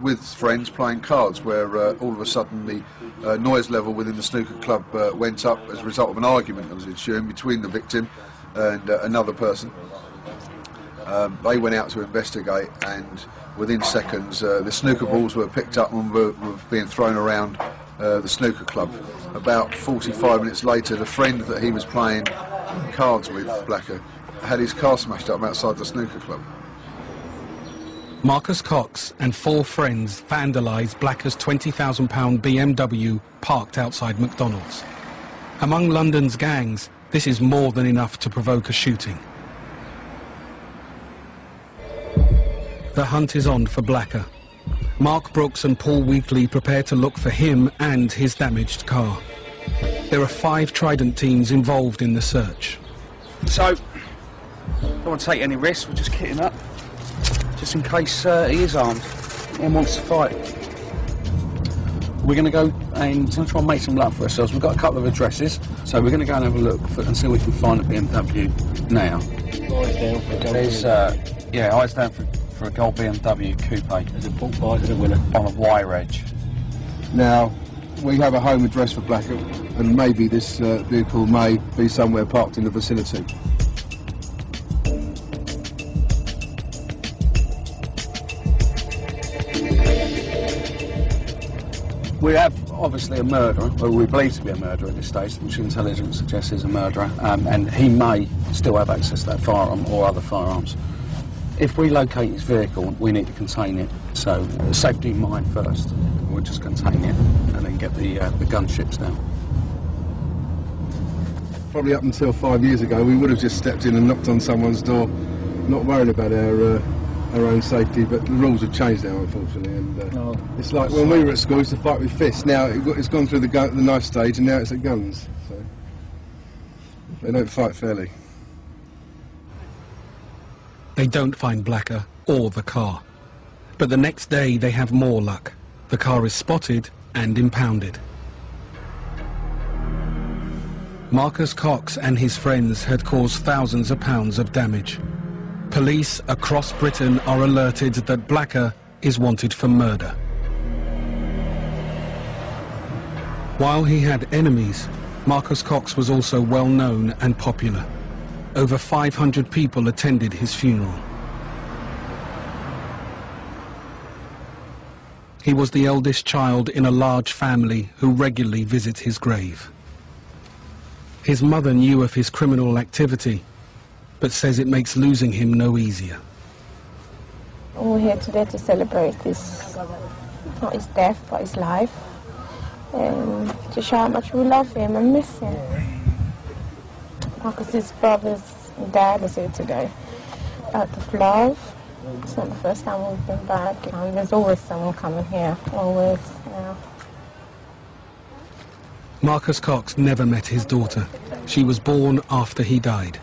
with friends playing cards, where all of a sudden the noise level within the snooker club went up as a result of an argument that was ensuing between the victim and another person. They went out to investigate, and within seconds the snooker balls were picked up and were being thrown around the snooker club. About 45 minutes later, the friend that he was playing cards with, Blacker, had his car smashed up outside the snooker club. Marcus Cox and 4 friends vandalised Blacker's £20,000 BMW parked outside McDonald's. Among London's gangs, this is more than enough to provoke a shooting. The hunt is on for Blacker. Mark Brooks and Paul Wheatley prepare to look for him and his damaged car. There are 5 Trident teams involved in the search. So, don't want to take any risks, we're just kitting up, just in case he is armed and wants to fight. We're going to go and try and make some luck for ourselves. We've got a couple of addresses, so we're going to go and have a look and see if we can find a BMW now. Eyes down for a gold There's, eyes down for a gold BMW coupe. There's a bulk buy to the winner. On a Y reg. Now, we have a home address for Blacker, and maybe this vehicle may be somewhere parked in the vicinity. We have obviously a murderer, or we believe to be a murderer at this stage, which intelligence suggests is a murderer, and he may still have access to that firearm or other firearms. If we locate his vehicle, we need to contain it. So safety in mind first. We'll just contain it and then get the gun ships down. probably up until 5 years ago, we would have just stepped in and knocked on someone's door, not worrying about our own safety, but the rules have changed now, unfortunately. And it's like when we were at school, we used to fight with fists. Now it's gone through the knife stage, and now it's at guns. So they don't fight fairly. They don't find Blacker or the car. But the next day they have more luck. The car is spotted and impounded. Marcus Cox and his friends had caused thousands of pounds of damage. Police across Britain are alerted that Blacker is wanted for murder. While he had enemies, Marcus Cox was also well known and popular. Over 500 people attended his funeral. He was the eldest child in a large family who regularly visit his grave. His mother knew of his criminal activity, but says it makes losing him no easier. We're here today to celebrate his, not his death, but his life, and to show how much we love him and miss him. Marcus's brother's dad is here today, out of love. It's not the first time we've been back. There's always someone coming here, always, yeah. Marcus Cox never met his daughter. She was born after he died.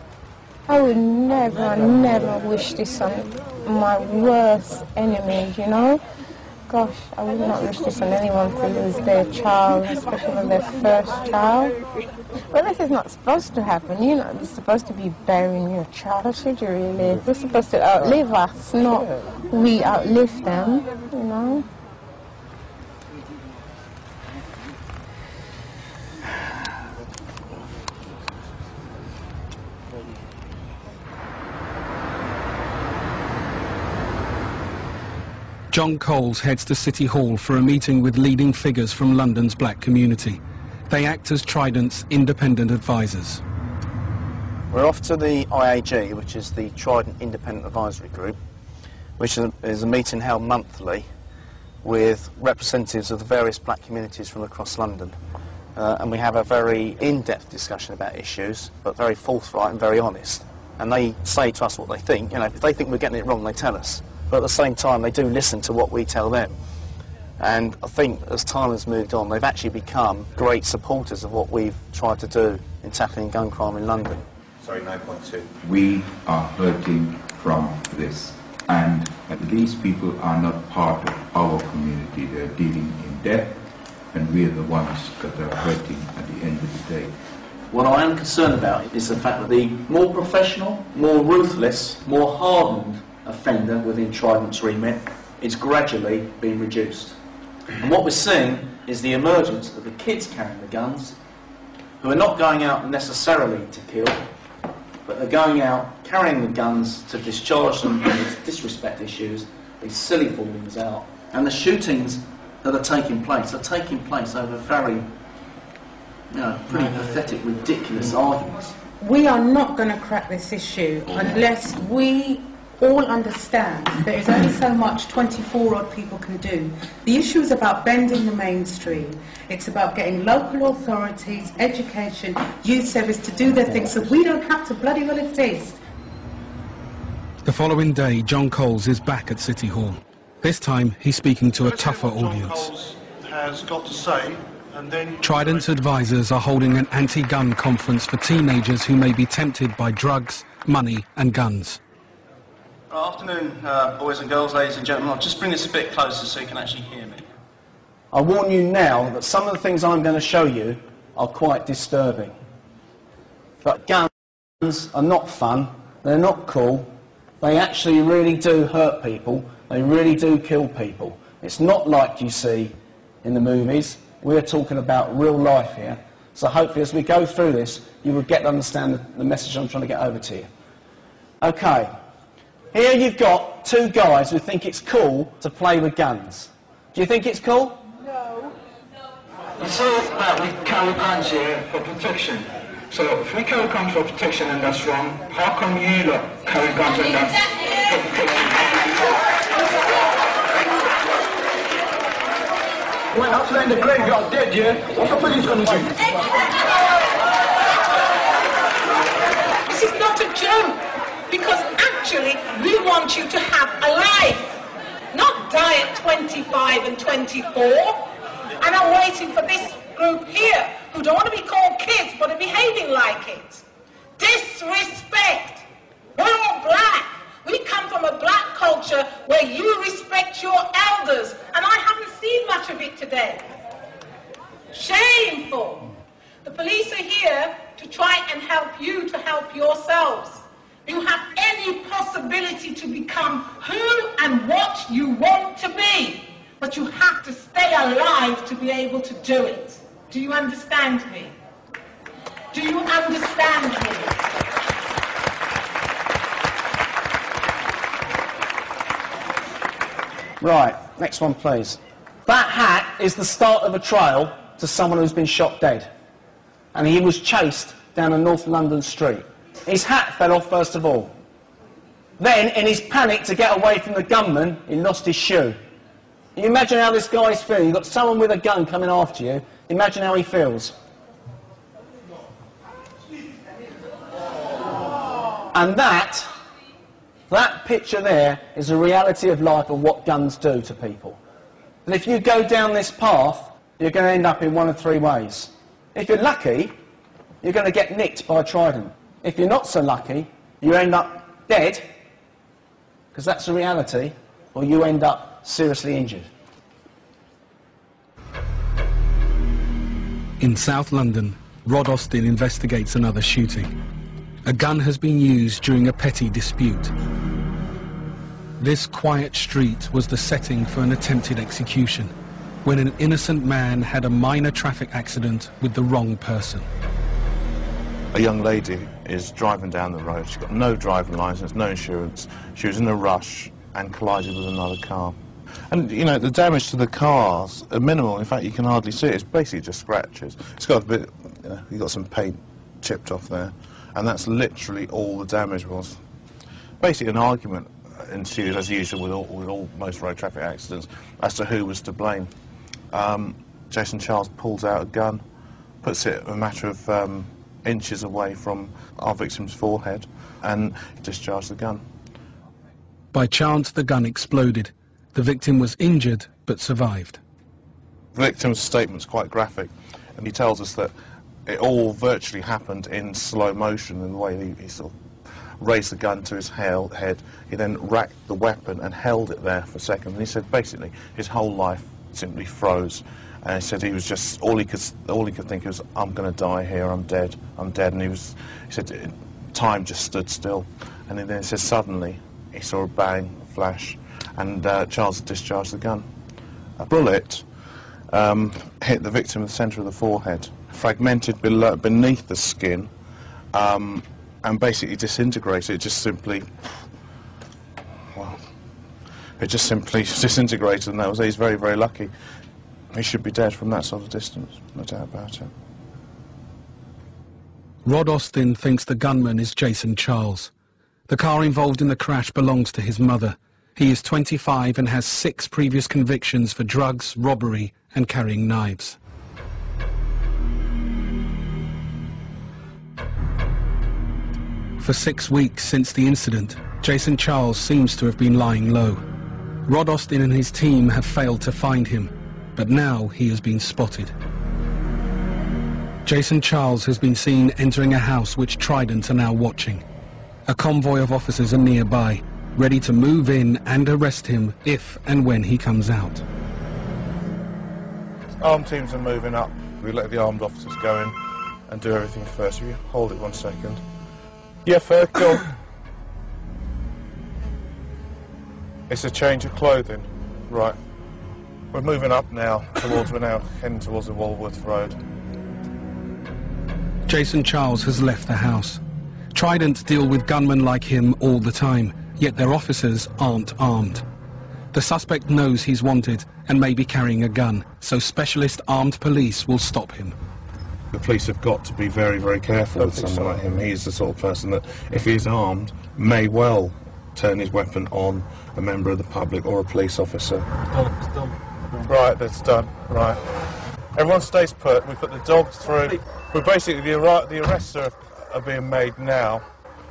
I would never wish this on my worst enemy, you know? Gosh, I would not wish this on anyone to lose their child, especially their first child. But this is not supposed to happen, you know? You're supposed to be burying your child, should you really? They're supposed to outlive us, not we outlive them, you know? John Coles heads to City Hall for a meeting with leading figures from London's black community. They act as Trident's independent advisors. We're off to the IAG, which is the Trident Independent Advisory Group, which is a meeting held monthly with representatives of the various black communities from across London. And we have a very in-depth discussion about issues, but very forthright and very honest. And they say to us what they think. You know, if they think we're getting it wrong, they tell us. But at the same time, they do listen to what we tell them. And I think as time has moved on, they've actually become great supporters of what we've tried to do in tackling gun crime in London. Sorry, 9.2. We are hurting from this, and these people are not part of our community. They're dealing in death, and we are the ones that are hurting at the end of the day. What I am concerned about is the fact that the more professional, more ruthless, more hardened offender within Trident's remit is gradually being reduced. And what we're seeing is the emergence of the kids carrying the guns, who are not going out necessarily to kill, but they're going out carrying the guns to discharge them in these disrespect issues, these silly fallings out. And the shootings that are taking place over very, pretty pathetic, ridiculous arguments. We are not going to crack this issue unless we all understand there is only so much 24-odd people can do. The issue is about bending the mainstream. It's about getting local authorities, education, youth service to do their thing so we don't have to bloody well exist. The following day, John Coles is back at City Hall. This time, he's speaking to a tougher audience. Has got to say, and then Trident's advisors are holding an anti-gun conference for teenagers who may be tempted by drugs, money and guns. Afternoon, boys and girls, ladies and gentlemen. I'll just bring this a bit closer so you can actually hear me. I warn you now that some of the things I'm going to show you are quite disturbing. But guns are not fun, they're not cool, they actually really do hurt people, they really do kill people. It's not like you see in the movies, we're talking about real life here. So hopefully as we go through this, you will get to understand the message I'm trying to get over to you. Okay. Here you've got two guys who think it's cool to play with guns. Do you think it's cool? No. You say that we carry guns here for protection. So if we carry guns for protection and that's wrong, how come you lot carry guns and that's for protection? Well, after in the graveyard dead, yeah? What's the police going to do? a joke, because actually we want you to have a life, not die at 25 and 24. And I'm waiting for this group here who don't want to be called kids but are behaving like it. Disrespect. We're all black. We come from a black culture where you respect your elders, and I haven't seen much of it today. Shameful. The police are here to try and help you to help yourselves. You have any possibility to become who and what you want to be, but you have to stay alive to be able to do it. Do you understand me? Do you understand me? Right, next one please. That hat is the start of a trial to someone who's been shot dead. And he was chased down a North London street. His hat fell off first of all. Then, in his panic to get away from the gunman, he lost his shoe. Can you imagine how this guy's feeling? You've got someone with a gun coming after you. Imagine how he feels. And that picture there is a reality of life of what guns do to people. And if you go down this path, you're going to end up in one of three ways. If you're lucky, you're going to get nicked by a trident. If you're not so lucky, you end up dead, because that's the reality, or you end up seriously injured. In South London, Rod Austin investigates another shooting. A gun has been used during a petty dispute. This quiet street was the setting for an attempted execution, when an innocent man had a minor traffic accident with the wrong person. A young lady is driving down the road. She's got no driving licence, no insurance. She was in a rush and collided with another car. And, you know, the damage to the cars are minimal. In fact, you can hardly see it. It's basically just scratches. It's got a bit, you know, you've got some paint chipped off there. And that's literally all the damage was. Basically, an argument ensued, as usual with most road traffic accidents, as to who was to blame. Jason Charles pulls out a gun, puts it a matter of inches away from our victim's forehead, and discharged the gun. By chance, the gun exploded. The victim was injured, but survived. The victim's statement's quite graphic, and he tells us that it all virtually happened in slow motion in the way he sort of raised the gun to his head. He then racked the weapon and held it there for a second. And he said basically his whole life simply froze. And he said he was just, all he could think was, I'm going to die here, I'm dead. And he said time just stood still. And then he said suddenly he saw a bang, a flash, and Charles had discharged the gun. A bullet hit the victim in the centre of the forehead, fragmented beneath the skin, and basically disintegrated. It just simply, well, it just simply disintegrated, and that was it. He's very, very lucky. He should be dead from that sort of distance, no doubt about it. Rod Austin thinks the gunman is Jason Charles. The car involved in the crash belongs to his mother. He is 25 and has 6 previous convictions for drugs, robbery, and carrying knives. For 6 weeks since the incident, Jason Charles seems to have been lying low. Rod Austin and his team have failed to find him, but now he has been spotted. Jason Charles has been seen entering a house which Trident are now watching. A convoy of officers are nearby, ready to move in and arrest him if and when he comes out. Armed teams are moving up. We let the armed officers go in and do everything first. Will you hold it 1 second? Yeah, fair, go. It's a change of clothing. Right. We're moving up now we're now heading towards the Walworth Road. Jason Charles has left the house. Trident deal with gunmen like him all the time, yet their officers aren't armed. The suspect knows he's wanted and may be carrying a gun, so specialist armed police will stop him. The police have got to be very, very careful with someone like him. He's the sort of person that, if he's armed, may well turn his weapon on a member of the public or a police officer. Right, that's done. Right. Everyone stays put. We put the dogs through. We're basically, the arrests are being made now.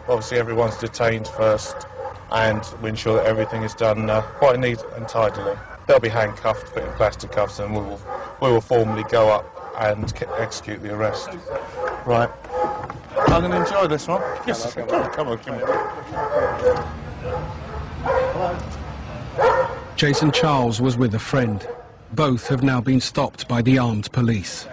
obviously everyone's detained first, and we ensure that everything is done quite neat and tidily. They'll be handcuffed, put in plastic cuffs, and we will formally go up and execute the arrest. Right. I'm going to enjoy this one. Yes, come on. Jason Charles was with a friend. Both have now been stopped by the armed police.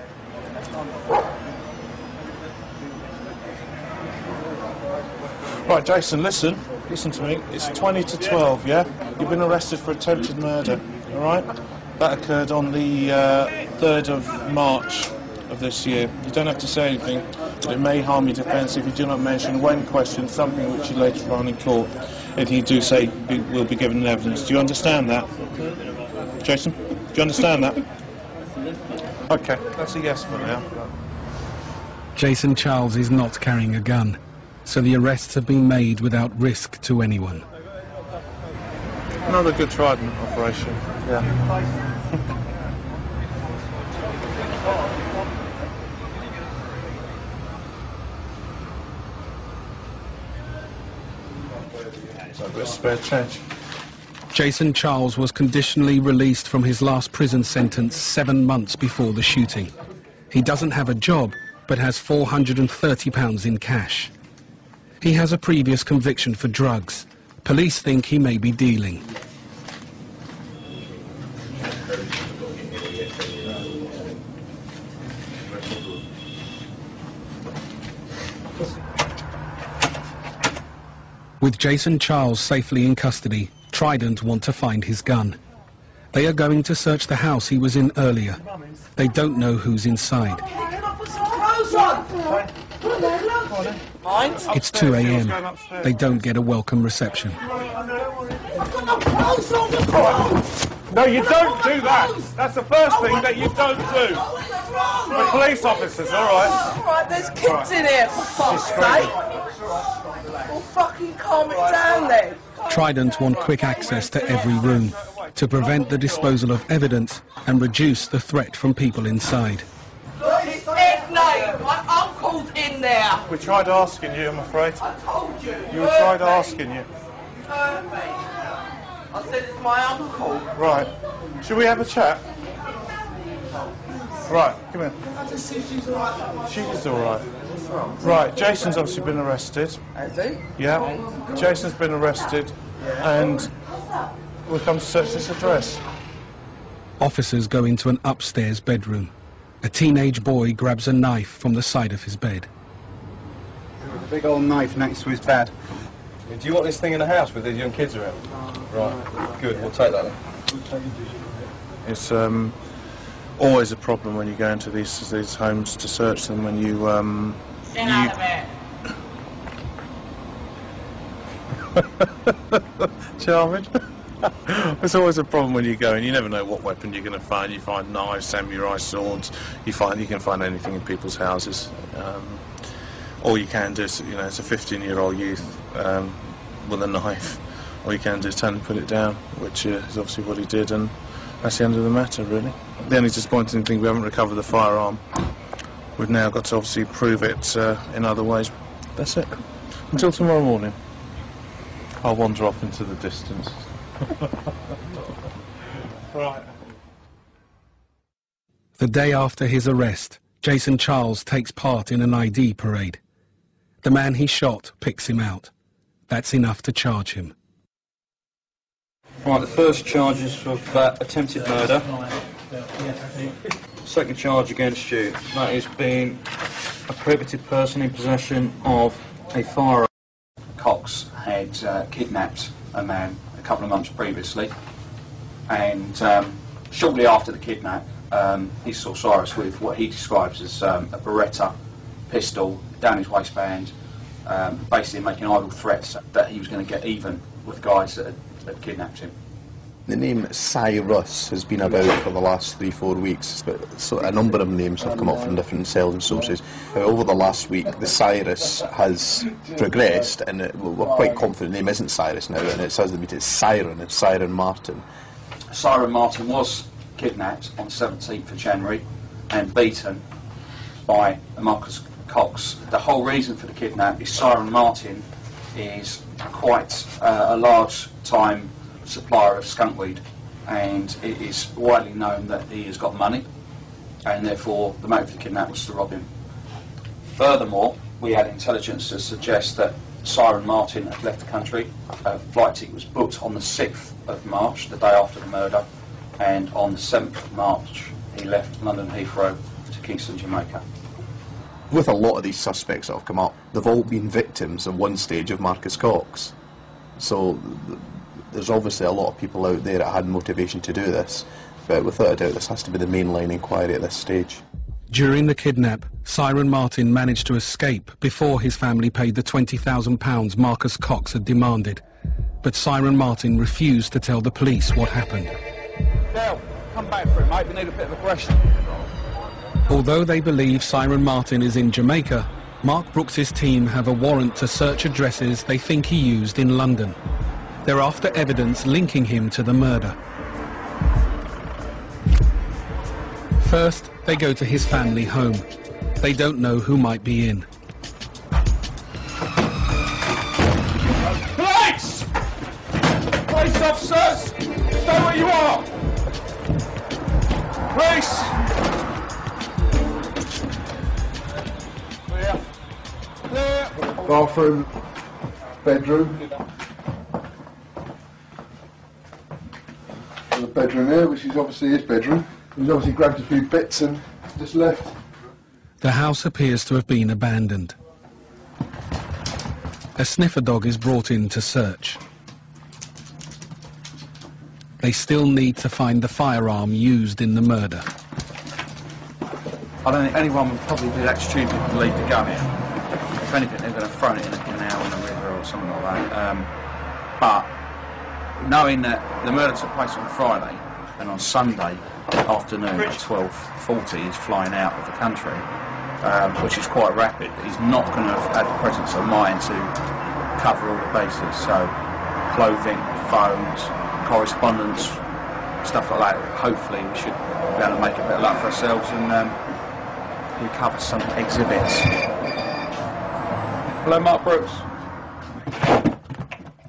Right, Jason, listen to me. It's 20 to 12, yeah? You've been arrested for attempted murder, all right? That occurred on the 3rd of March of this year. You don't have to say anything, but it may harm your defence if you do not mention, when questioned, something which you later find in court. If you do say will be given in evidence. Do you understand that? Jason, do you understand that? OK, that's a yes for now. Jason Charles is not carrying a gun, so the arrests have been made without risk to anyone. Another good Trident operation, yeah. So a bit of spare change. Jason Charles was conditionally released from his last prison sentence 7 months before the shooting. He doesn't have a job, but has £430 in cash. He has a previous conviction for drugs. Police think he may be dealing. With Jason Charles safely in custody, Trident want to find his gun. They are going to search the house he was in earlier. They don't know who's inside. It's 2 a.m. They don't get a welcome reception. No, you don't do that. That's the first thing that you don't do. We're police officers, all right? All right, there's kids in here, for fuck's sake. Well, fucking calm it down then. Trident want quick access to every room to prevent the disposal of evidence and reduce the threat from people inside. It's Ed Nate, my uncle's in there. We tried asking you, I'm afraid. I told you. You tried asking you. Heard me. I said it's my uncle. Right. Should we have a chat? Right, come here. I just see she's all right. She's all right. Right, Jason's obviously been arrested. Has he? Yeah. Jason's been arrested, and we've come to search this address. Officers go into an upstairs bedroom. A teenage boy grabs a knife from the side of his bed. A big old knife next to his bed. Do you want this thing in the house with these young kids around? Right, good, we'll take that then. It's always a problem when you go into these homes to search them, when you Get out of it. Charming. It's always a problem when you go and you never know what weapon you're going to find. You find knives, samurai swords. You can find anything in people's houses. All you can do is, it's a 15-year-old youth with a knife. All you can do is turn and put it down, which is obviously what he did, and that's the end of the matter, really. The only disappointing thing, we haven't recovered the firearm. We've now got to obviously prove it in other ways. That's it. Until tomorrow morning. I'll wander off into the distance. Right. The day after his arrest, Jason Charles takes part in an ID parade. The man he shot picks him out. That's enough to charge him. Right, the first charge is of attempted murder. Second charge against you, that is being a prohibited person in possession of a firearm. Cox had kidnapped a man a couple of months previously, and shortly after the kidnap, he saw Cyrus with what he describes as a Beretta pistol down his waistband, basically making idle threats that he was going to get even with the guys that had kidnapped him. The name Cyrus has been about for the last 3-4 weeks, but so a number of names have come up from different selling sources. Over the last week, the Cyrus has progressed, and we're quite confident the name isn't Cyrus now, and it says that it's Siren, it's Siren Martin. Siren Martin was kidnapped on 17th of January and beaten by Marcus Cox. The whole reason for the kidnap is Siren Martin is quite a large time supplier of skunkweed, and it is widely known that he has got money, and therefore the motive for the kidnap was to rob him. Furthermore, we had intelligence to suggest that Siren Martin had left the country. A flight ticket was booked on the 6th of March, the day after the murder, and on the 7th of March he left London Heathrow to Kingston, Jamaica. With a lot of these suspects that have come up, they've all been victims at one stage of Marcus Cox. So there's obviously a lot of people out there that had motivation to do this, but without a doubt this has to be the mainline inquiry at this stage. During the kidnap, Siren Martin managed to escape before his family paid the £20,000 Marcus Cox had demanded. But Siren Martin refused to tell the police what happened. Dale, come back for it, mate. We need a bit of aggression. Although they believe Siren Martin is in Jamaica, Mark Brooks's team have a warrant to search addresses they think he used in London. They're after evidence linking him to the murder. First, they go to his family home. They don't know who might be in. Police! Police officers! Stay where you are! Police! Clear. Clear. Bathroom, bedroom. There's a bedroom here, which is obviously his bedroom. He's obviously grabbed a few bits and just left. The house appears to have been abandoned. A sniffer dog is brought in to search. They still need to find the firearm used in the murder. I don't think anyone would probably be that stupid to leave the gun here. If anything, they're going to throw it in a canal in a river or something like that. But knowing that the murder took place on Friday, and on Sunday afternoon at 12:40 he's flying out of the country, which is quite rapid, he's not going to have had the presence of mind to cover all the bases. So clothing, phones, correspondence, stuff like that. Hopefully we should be able to make a bit of luck for ourselves and recover some exhibits. Hello, Mark Brooks.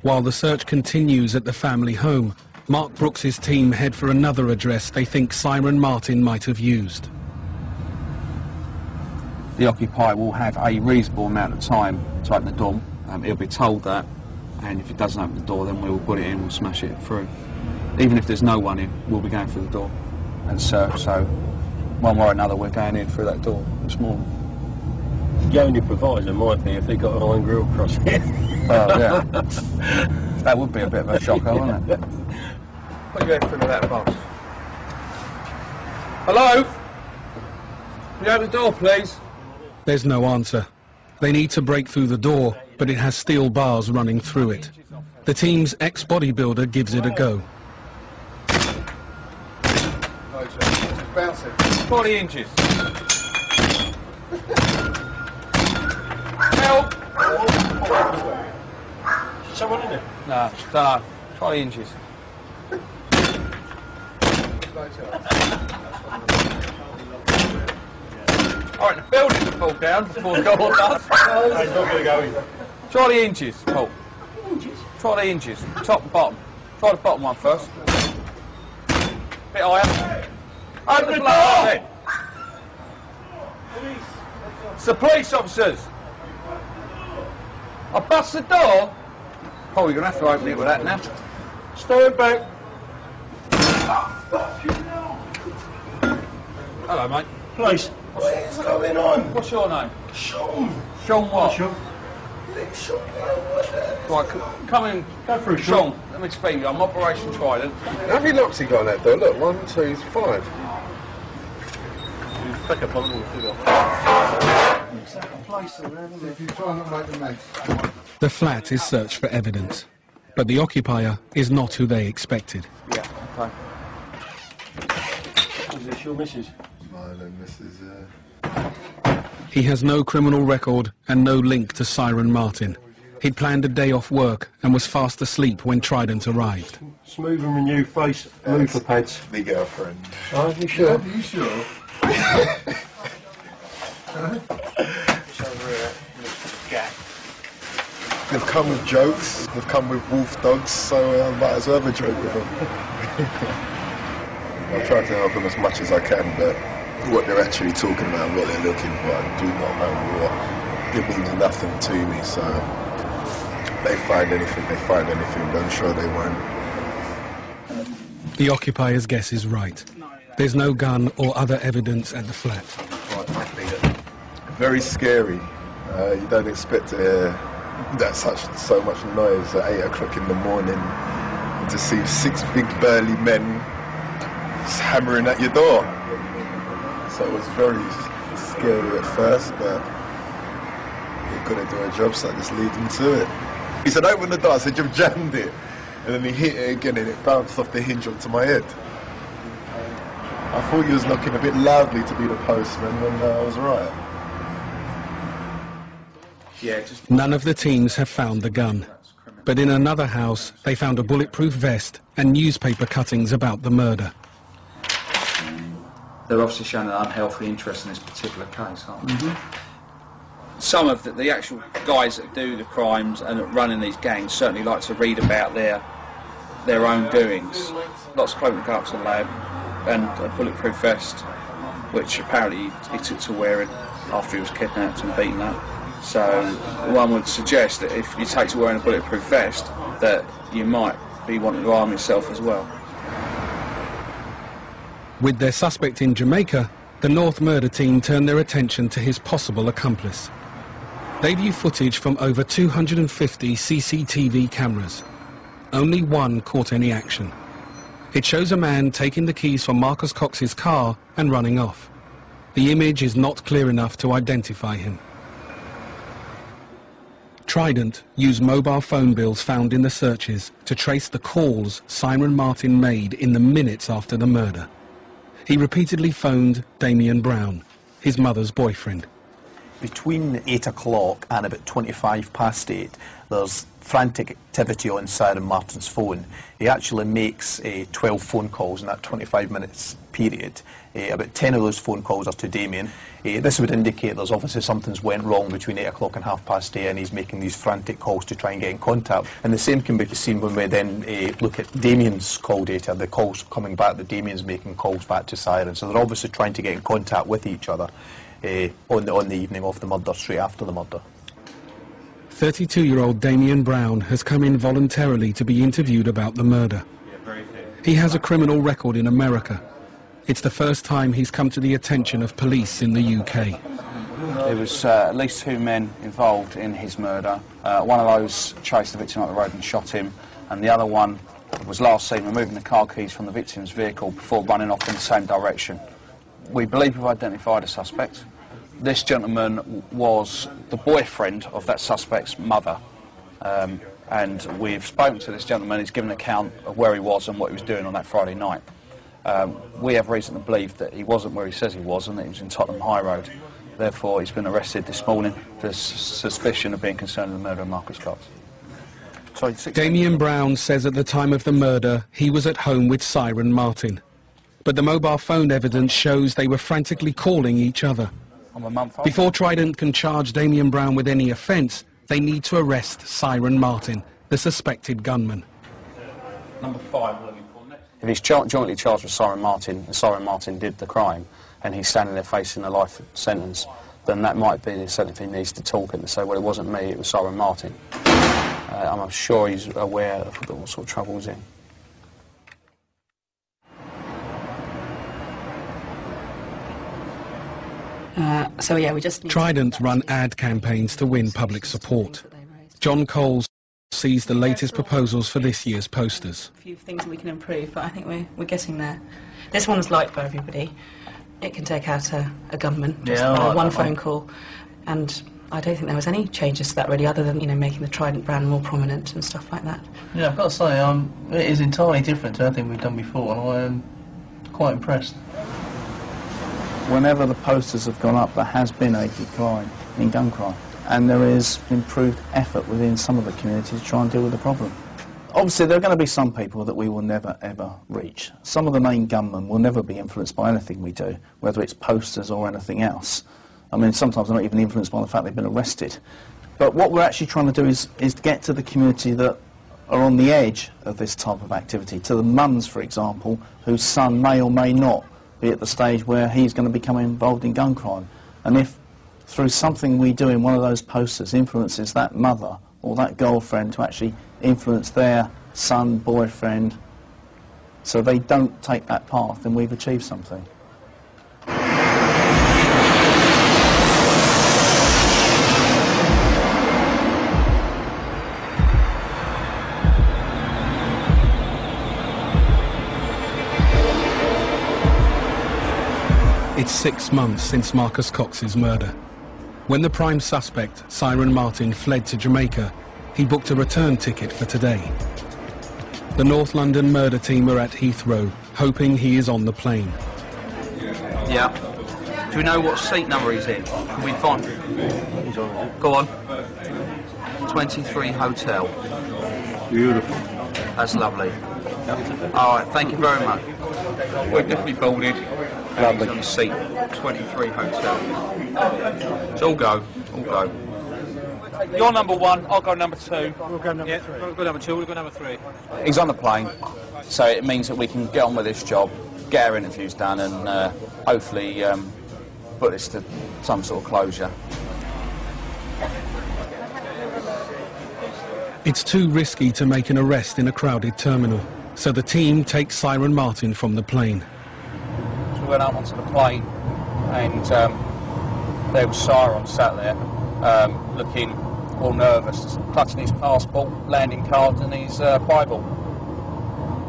While the search continues at the family home, Mark Brooks's team head for another address they think Siren Martin might have used. The occupier will have a reasonable amount of time to open the door. He'll be told that, and if he doesn't open the door, then we'll put it in, we'll smash it through. Even if there's no one in, we'll be going through the door and search. So one way or another, we're going in through that door this morning. The only proviso might be if they got an iron grill across here. Oh, yeah. That would be a bit of a shocker, wouldn't it? Put your head through that box. Hello? Can you open the door, please? There's no answer. They need to break through the door, but it has steel bars running through it. The team's ex-bodybuilder gives it a go. Bounce it. 40 inches. Help! Someone in it? No, don't know. 20 inches. Alright, the building to fall down before the door does. It's not going to go in. Try the inches, Paul. Try the inches, top and bottom. Try the bottom one first. Bit higher. Open the door! It's the police officers. I bust the door. Oh, you're going to have to open it with that now. Stand back. Hello, mate. Police. What's going on? What's your name? Sean. Sean what? Sean. Right, come in. Go through, Sean. Let me explain to you. I'm Operation Trident. How many locks he got on that door? Look, 1, 2, 5. Pick up on the If you try not to make a mess. The flat is searched for evidence, but the occupier is not who they expected. Yeah, okay. Is this your missus? Mine and Mrs. He has no criminal record and no link to Siren Martin. He'd planned a day off work and was fast asleep when Trident arrived. Smooth and renew face, loofah pads. My girlfriend. Oh, you sure? Are you sure? They've come with jokes, they've come with wolf dogs, so I might as well have a joke with them. I try to help them as much as I can, but what they're actually talking about, what they're looking for, I do not know what. It means nothing to me, so they find anything, but I'm sure they won't. The occupier's guess is right. There's no gun or other evidence at the flat. Very scary. You don't expect to hear so much noise at 8 o'clock in the morning, and to see 6 big burly men just hammering at your door. So it was very scary at first, but you've got to do a job, so I just lead them to it. He said, open the door. I said, you've jammed it. And then he hit it again and it bounced off the hinge onto my head. I thought he was knocking a bit loudly to be the postman, and I was right. None of the teams have found the gun. But in another house, they found a bulletproof vest and newspaper cuttings about the murder. They're obviously showing an unhealthy interest in this particular case, aren't they? Some of the actual guys that do the crimes and that run in these gangs certainly like to read about their own doings. Lots of cloak and cups and lab, and a bulletproof vest, which apparently he took to wearing after he was kidnapped and beaten up. So one would suggest that if you take to wearing a bulletproof vest, that you might be wanting to arm yourself as well. With their suspect in Jamaica, the North murder team turned their attention to his possible accomplice. They view footage from over 250 CCTV cameras. Only one caught any action. It shows a man taking the keys from Marcus Cox's car and running off. The image is not clear enough to identify him. Trident used mobile phone bills found in the searches to trace the calls Siren Martin made in the minutes after the murder. He repeatedly phoned Damien Brown, his mother's boyfriend. Between 8 o'clock and about 25 past 8, there's frantic activity on Siren Martin's phone. He actually makes 12 phone calls in that 25 minutes period. About 10 of those phone calls are to Damien. This would indicate there's obviously something's went wrong between 8 o'clock and 8:30, and he's making these frantic calls to try and get in contact. And the same can be seen when we then look at Damien's call data, the calls coming back that Damien's making calls back to Siren. So they're obviously trying to get in contact with each other on the evening of the murder, straight after the murder. 32-year-old Damien Brown has come in voluntarily to be interviewed about the murder. He has a criminal record in America. It's the first time he's come to the attention of police in the UK. There was at least 2 men involved in his murder. One of those chased the victim up the road and shot him, and the other one was last seen removing the car keys from the victim's vehicle before running off in the same direction. We believe we've identified a suspect. This gentleman was the boyfriend of that suspect's mother, and we've spoken to this gentleman. He's given an account of where he was and what he was doing on that Friday night. We have reason to believe that he wasn't where he says he was, and that he was in Tottenham High Road. Therefore, he's been arrested this morning for suspicion of being concerned in the murder of Marcus Cox. Damien Brown says at the time of the murder he was at home with Siren Martin. But the mobile phone evidence shows they were frantically calling each other. Before Trident can charge Damien Brown with any offence, they need to arrest Siren Martin, the suspected gunman. Number 5. If he's jointly charged with Siren Martin, and Siren Martin did the crime, and he's standing there facing a life sentence, then that might be the incentive he needs to talk and to say, well, it wasn't me, it was Siren Martin. I'm sure he's aware of what sort of trouble he's in. We just need Trident run ad campaigns to win public support. John Coles sees the latest proposals for this year's posters. A few things we can improve, but I think we're getting there. This one's liked by everybody. It can take out a gunman just by one phone call, and I don't think there was any changes to that really, other than making the Trident brand more prominent and stuff like that. Yeah, I've got to say, it is entirely different to anything we've done before, and I'm quite impressed. Whenever the posters have gone up, there has been a decline in gun crime, and there is improved effort within some of the community to try and deal with the problem. Obviously, there are going to be some people that we will never, ever reach. Some of the main gunmen will never be influenced by anything we do, whether it's posters or anything else. I mean, sometimes they're not even influenced by the fact they've been arrested. But what we're actually trying to do is get to the community that are on the edge of this type of activity, to the mums, for example, whose son may or may not be at the stage where he's going to become involved in gun crime. And if, through something we do in one of those posters, influences that mother or that girlfriend to actually influence their son, boyfriend, so they don't take that path, then we've achieved something. It's 6 months since Marcus Cox's murder. When the prime suspect, Siren Martin, fled to Jamaica, he booked a return ticket for today. The North London murder team are at Heathrow, hoping he is on the plane. Yeah. Do we know what seat number he's in? Can we find him? Go on. 23 Hotel. Beautiful. That's lovely. All right, thank you very much. We're definitely boarded. Lovely. On seat 23 Hotel. So all go. You're number 1, I'll go number 2. We'll go number 3. We'll go number 2, we'll go number 3. He's on the plane, so it means that we can get on with this job, get our interviews done, and hopefully put this to some sort of closure. It's too risky to make an arrest in a crowded terminal, so the team takes Siren Martin from the plane. So we went up onto the plane, and there was Siren sat there, looking all nervous, clutching his passport, landing cards and his Bible.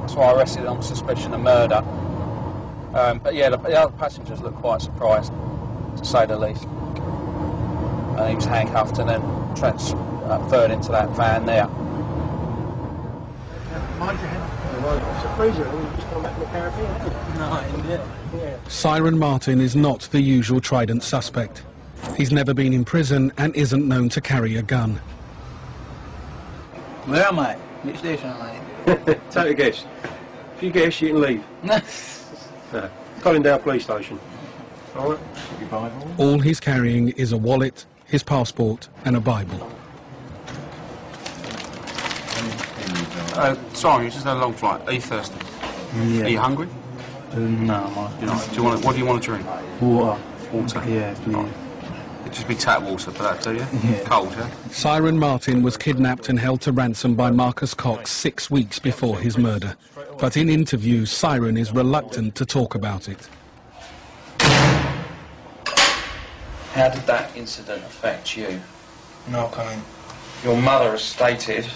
That's why I arrested him on suspicion of murder. But yeah, the other passengers looked quite surprised, to say the least. And he was handcuffed and then transferred into that van there. Mind your head. It's a freezer. We just come back from the Caribbean. No, yeah. Siren Martin is not the usual Trident suspect. He's never been in prison and isn't known to carry a gun. Where am I? Which station am I in? Take a guess. If you guess, you can leave. Collindale Police Station. All right. Your Bible. All he's carrying is a wallet, his passport and a Bible. Sorry, it's just a long flight. Are you thirsty? Yeah. Are you hungry? No, You're not. What do you want to drink? Water. Water? Yeah, please. It'd just be tap water for that, do you? Yeah. Cold, yeah? Siren Martin was kidnapped and held to ransom by Marcus Cox 6 weeks before his murder. But in interviews, Siren is reluctant to talk about it. How did that incident affect you? No comment. Your mother has stated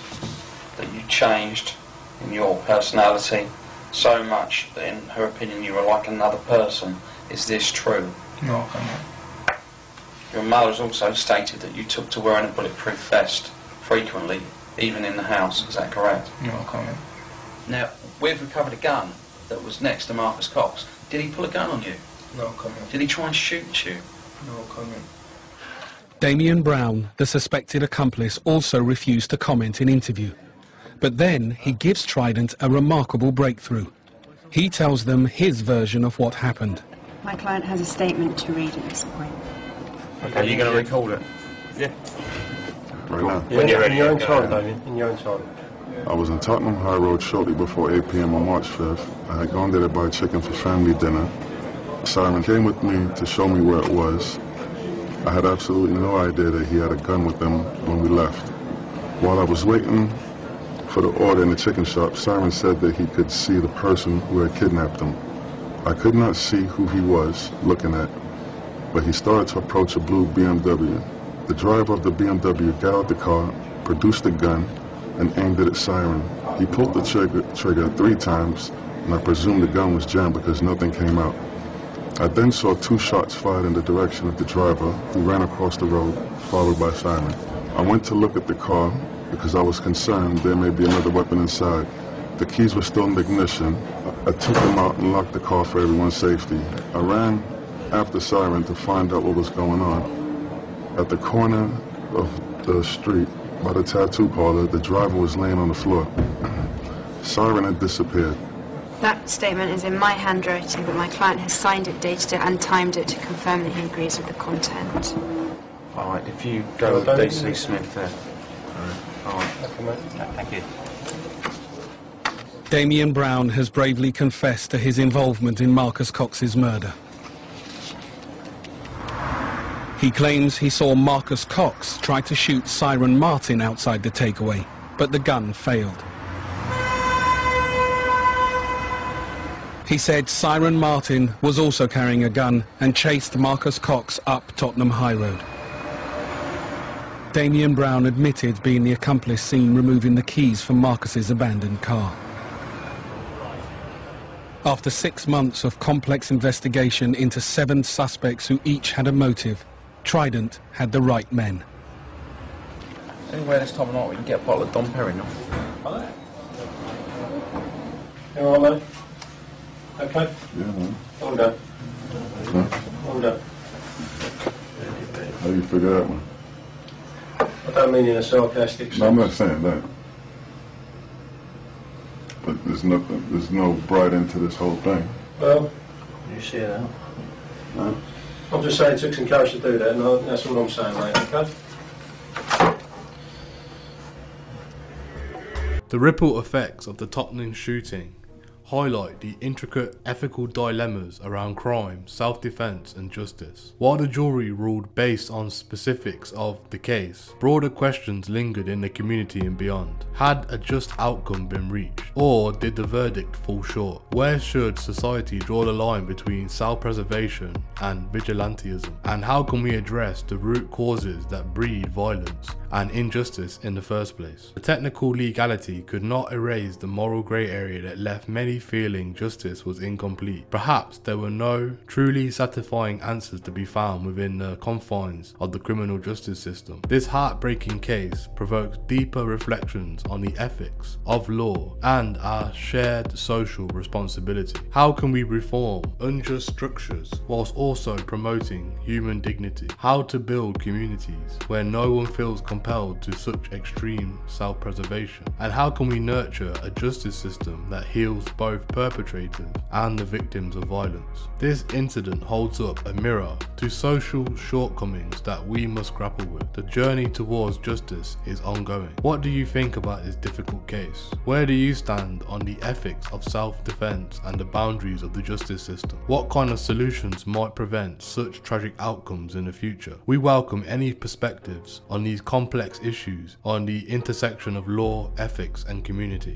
that you changed in your personality so much that in her opinion you were like another person. Is this true? No comment. Your mother has also stated that you took to wearing a bulletproof vest frequently, even in the house. Is that correct? No comment. Now, we've recovered a gun that was next to Marcus Cox. Did he pull a gun on you? No comment. Did he try and shoot you? No comment. Damien Brown, the suspected accomplice, also refused to comment in interview. But then he gives Trident a remarkable breakthrough. He tells them his version of what happened. My client has a statement to read at this point. Okay, you're going to record it? Yeah. Right now. When you're ready. In your own time, Damien. In your own time. I was in Tottenham High Road shortly before 8 p.m. on March 5th. I had gone there to buy chicken for family dinner. Siren came with me to show me where it was. I had absolutely no idea that he had a gun with him when we left. While I was waiting for the order in the chicken shop, Siren said that he could see the person who had kidnapped him. I could not see who he was looking at, but he started to approach a blue BMW. The driver of the BMW got out the car, produced a gun, and aimed it at Siren. He pulled the trigger 3 times, and I presume the gun was jammed because nothing came out. I then saw 2 shots fired in the direction of the driver, who ran across the road, followed by Siren. I went to look at the car because I was concerned there may be another weapon inside. The keys were still in the ignition. I took them out and locked the car for everyone's safety. I ran after Siren to find out what was going on. At the corner of the street, by the tattoo parlor, the driver was laying on the floor. Siren had disappeared. That statement is in my handwriting, but my client has signed it, dated it, and timed it to confirm that he agrees with the content. Alright, if you go with DC Smith there. Alright. Okay, mate. Thank you. Damien Brown has bravely confessed to his involvement in Marcus Cox's murder. He claims he saw Marcus Cox try to shoot Siren Martin outside the takeaway, but the gun failed. He said Siren Martin was also carrying a gun and chased Marcus Cox up Tottenham High Road. Damien Brown admitted being the accomplice seen removing the keys from Marcus's abandoned car. After 6 months of complex investigation into 7 suspects who each had a motive, Trident had the right men. Anywhere this time of night we can get a bottle of Dom Perignon. You all right, mate? Okay? Yeah, man. All done. Huh? All done. How you figure that one? I don't mean in a sarcastic sense. No, I'm not saying that. But there's no bright end to this whole thing. Well, you see it out. No. I'm just saying it took some courage to do that, and that's all I'm saying, mate, okay? The ripple effects of the Tottenham shooting highlight the intricate ethical dilemmas around crime, self-defense and justice. While the jury ruled based on specifics of the case, broader questions lingered in the community and beyond. Had a just outcome been reached, or did the verdict fall short? Where should society draw the line between self-preservation and vigilantism? And how can we address the root causes that breed violence and injustice in the first place? The technical legality could not erase the moral grey area that left many feeling justice was incomplete. Perhaps there were no truly satisfying answers to be found within the confines of the criminal justice system. This heartbreaking case provokes deeper reflections on the ethics of law and our shared social responsibility. How can we reform unjust structures whilst also promoting human dignity? How to build communities where no one feels compelled to such extreme self-preservation? And how can we nurture a justice system that heals both perpetrators and the victims of violence? This incident holds up a mirror to social shortcomings that we must grapple with. The journey towards justice is ongoing. What do you think about this difficult case? Where do you stand on the ethics of self-defense and the boundaries of the justice system? What kind of solutions might prevent such tragic outcomes in the future? We welcome any perspectives on these complex issues on the intersection of law, ethics and community.